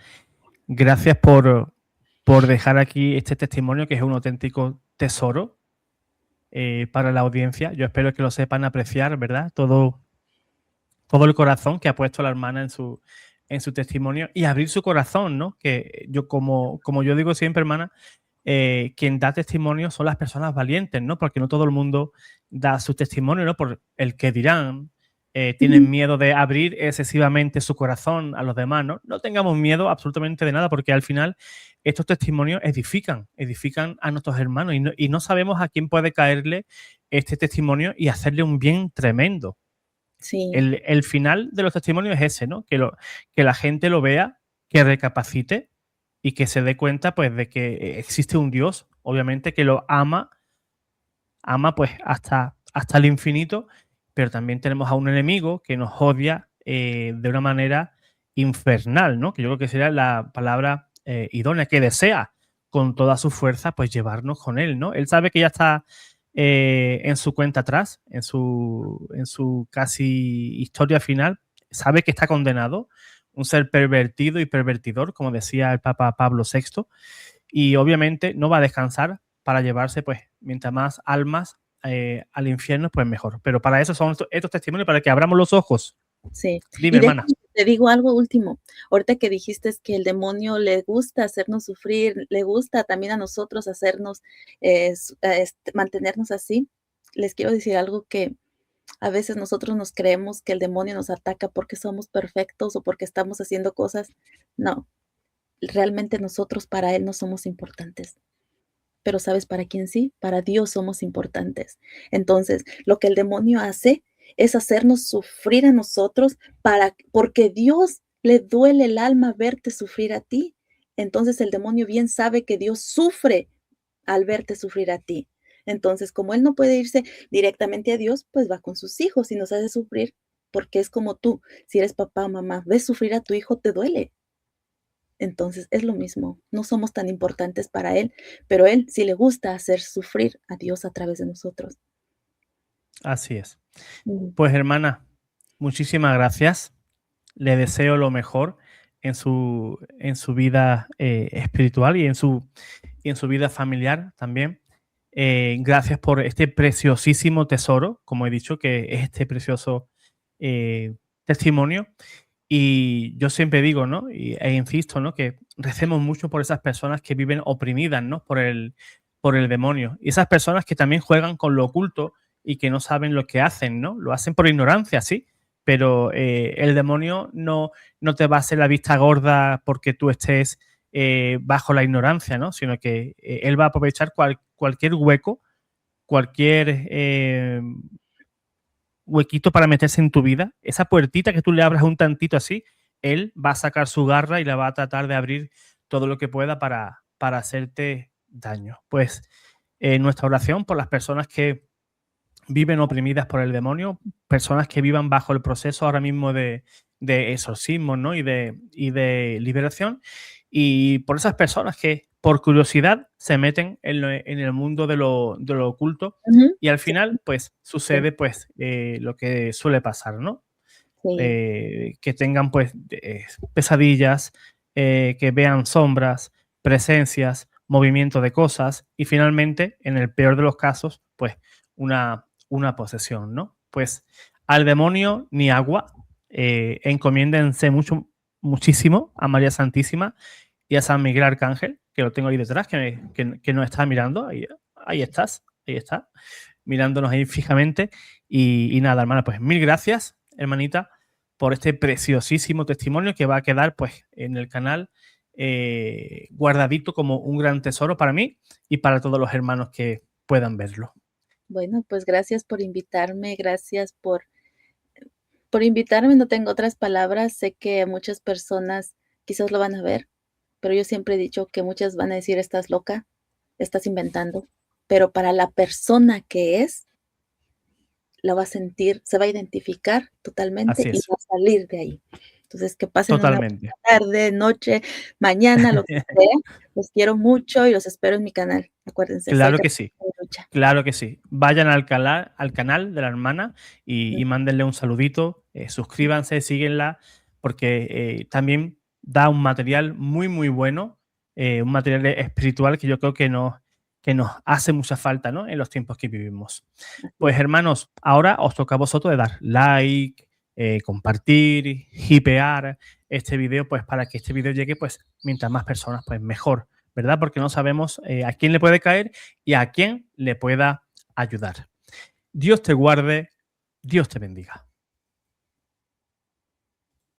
Gracias por dejar aquí este testimonio, que es un auténtico tesoro para la audiencia. Yo espero que lo sepan apreciar, ¿verdad? Todo el corazón que ha puesto la hermana en su testimonio y abrir su corazón, ¿no? Que yo, como yo digo siempre, hermana, quien da testimonio son las personas valientes, ¿no? Porque no todo el mundo da su testimonio, ¿no? Por el que dirán, tienen miedo de abrir excesivamente su corazón a los demás, ¿no? No tengamos miedo absolutamente de nada, porque al final estos testimonios edifican a nuestros hermanos y no sabemos a quién puede caerle este testimonio y hacerle un bien tremendo. sí, El final de los testimonios es ese, ¿no? Que la gente lo vea, que recapacite y que se dé cuenta, pues, de que existe un Dios, obviamente, que lo ama pues hasta el infinito, pero también tenemos a un enemigo que nos odia de una manera infernal, ¿no? Que yo creo que sería la palabra idónea, que desea con toda su fuerza, pues, llevarnos con él, ¿no? Él sabe que ya está en su cuenta atrás, en su casi historia final, sabe que está condenado, un ser pervertido y pervertidor, como decía el Papa Pablo VI, y obviamente no va a descansar para llevarse, pues, mientras más almas al infierno, pues mejor. Pero para eso son estos testimonios, para que abramos los ojos. sí. Dime, Y hermana. déjame te digo algo último. Ahorita que dijiste que el demonio le gusta hacernos sufrir, le gusta también a nosotros hacernos, mantenernos así. Les quiero decir algo que a veces nosotros nos creemos que el demonio nos ataca porque somos perfectos o porque estamos haciendo cosas. No, realmente nosotros para él no somos importantes. Pero ¿sabes para quién sí? Para Dios somos importantes. Entonces, lo que el demonio hace es hacernos sufrir a nosotros porque Dios le duele el alma verte sufrir a ti. Entonces, el demonio bien sabe que Dios sufre al verte sufrir a ti. Entonces, como él no puede irse directamente a Dios, pues va con sus hijos y nos hace sufrir porque es como tú, si eres papá o mamá, ves sufrir a tu hijo, te duele. Entonces, es lo mismo, no somos tan importantes para Él, pero Él sí le gusta hacer sufrir a Dios a través de nosotros. Así es. Ujú. Pues, hermana, muchísimas gracias. Le deseo lo mejor en su vida espiritual y en su vida familiar también. Gracias por este preciosísimo tesoro, como he dicho, que es este precioso testimonio. Y yo siempre digo, ¿no? E insisto, ¿no? Que recemos mucho por esas personas que viven oprimidas, ¿no? Por el demonio. Y esas personas que también juegan con lo oculto y que no saben lo que hacen, ¿no? Lo hacen por ignorancia, sí, pero el demonio no te va a hacer la vista gorda porque tú estés bajo la ignorancia, ¿no? Sino que él va a aprovechar cualquier hueco, cualquier huequito para meterse en tu vida. Esa puertita que tú le abras un tantito así, él va a sacar su garra y la va a tratar de abrir todo lo que pueda para hacerte daño. Pues nuestra oración por las personas que viven oprimidas por el demonio, personas que vivan bajo el proceso ahora mismo de exorcismo, ¿no? y de liberación, y por esas personas que por curiosidad se meten en el mundo de lo oculto, Ujú. y al Sí, final pues sí, sucede pues lo que suele pasar, ¿no? sí. Que tengan pues pesadillas, que vean sombras, presencias, movimiento de cosas y finalmente, en el peor de los casos, pues una posesión, ¿no? Pues al demonio ni agua, encomiéndense muchísimo a María Santísima y a San Miguel Arcángel, que lo tengo ahí detrás, que nos está mirando, ahí estás, ahí está, mirándonos ahí fijamente. Y nada, hermana, pues mil gracias, hermanita, por este preciosísimo testimonio que va a quedar pues en el canal guardadito como un gran tesoro para mí y para todos los hermanos que puedan verlo. Bueno, pues gracias por invitarme, gracias por invitarme, no tengo otras palabras. Sé que muchas personas quizás lo van a ver, pero yo siempre he dicho que muchas van a decir: "Estás loca, estás inventando", pero para la persona que es, la va a sentir, se va a identificar totalmente Así y es, va a salir de ahí. Entonces, que pasen una totalmente. buena tarde, noche, mañana, lo que sea. Los quiero mucho y los espero en mi canal. Acuérdense, soy Claro que Católica sí. de Lucha. Claro que sí. Vayan al canal de la hermana y mándenle un saludito, suscríbanse, síguenla, porque también da un material muy, muy bueno, un material espiritual que yo creo que nos hace mucha falta, ¿no? En los tiempos que vivimos. Así Pues es. hermanos, ahora os toca a vosotros de dar like, compartir, hipear este video, pues para que este video llegue, pues mientras más personas, pues mejor, ¿verdad? Porque no sabemos a quién le puede caer y a quién le pueda ayudar. Dios te guarde, Dios te bendiga.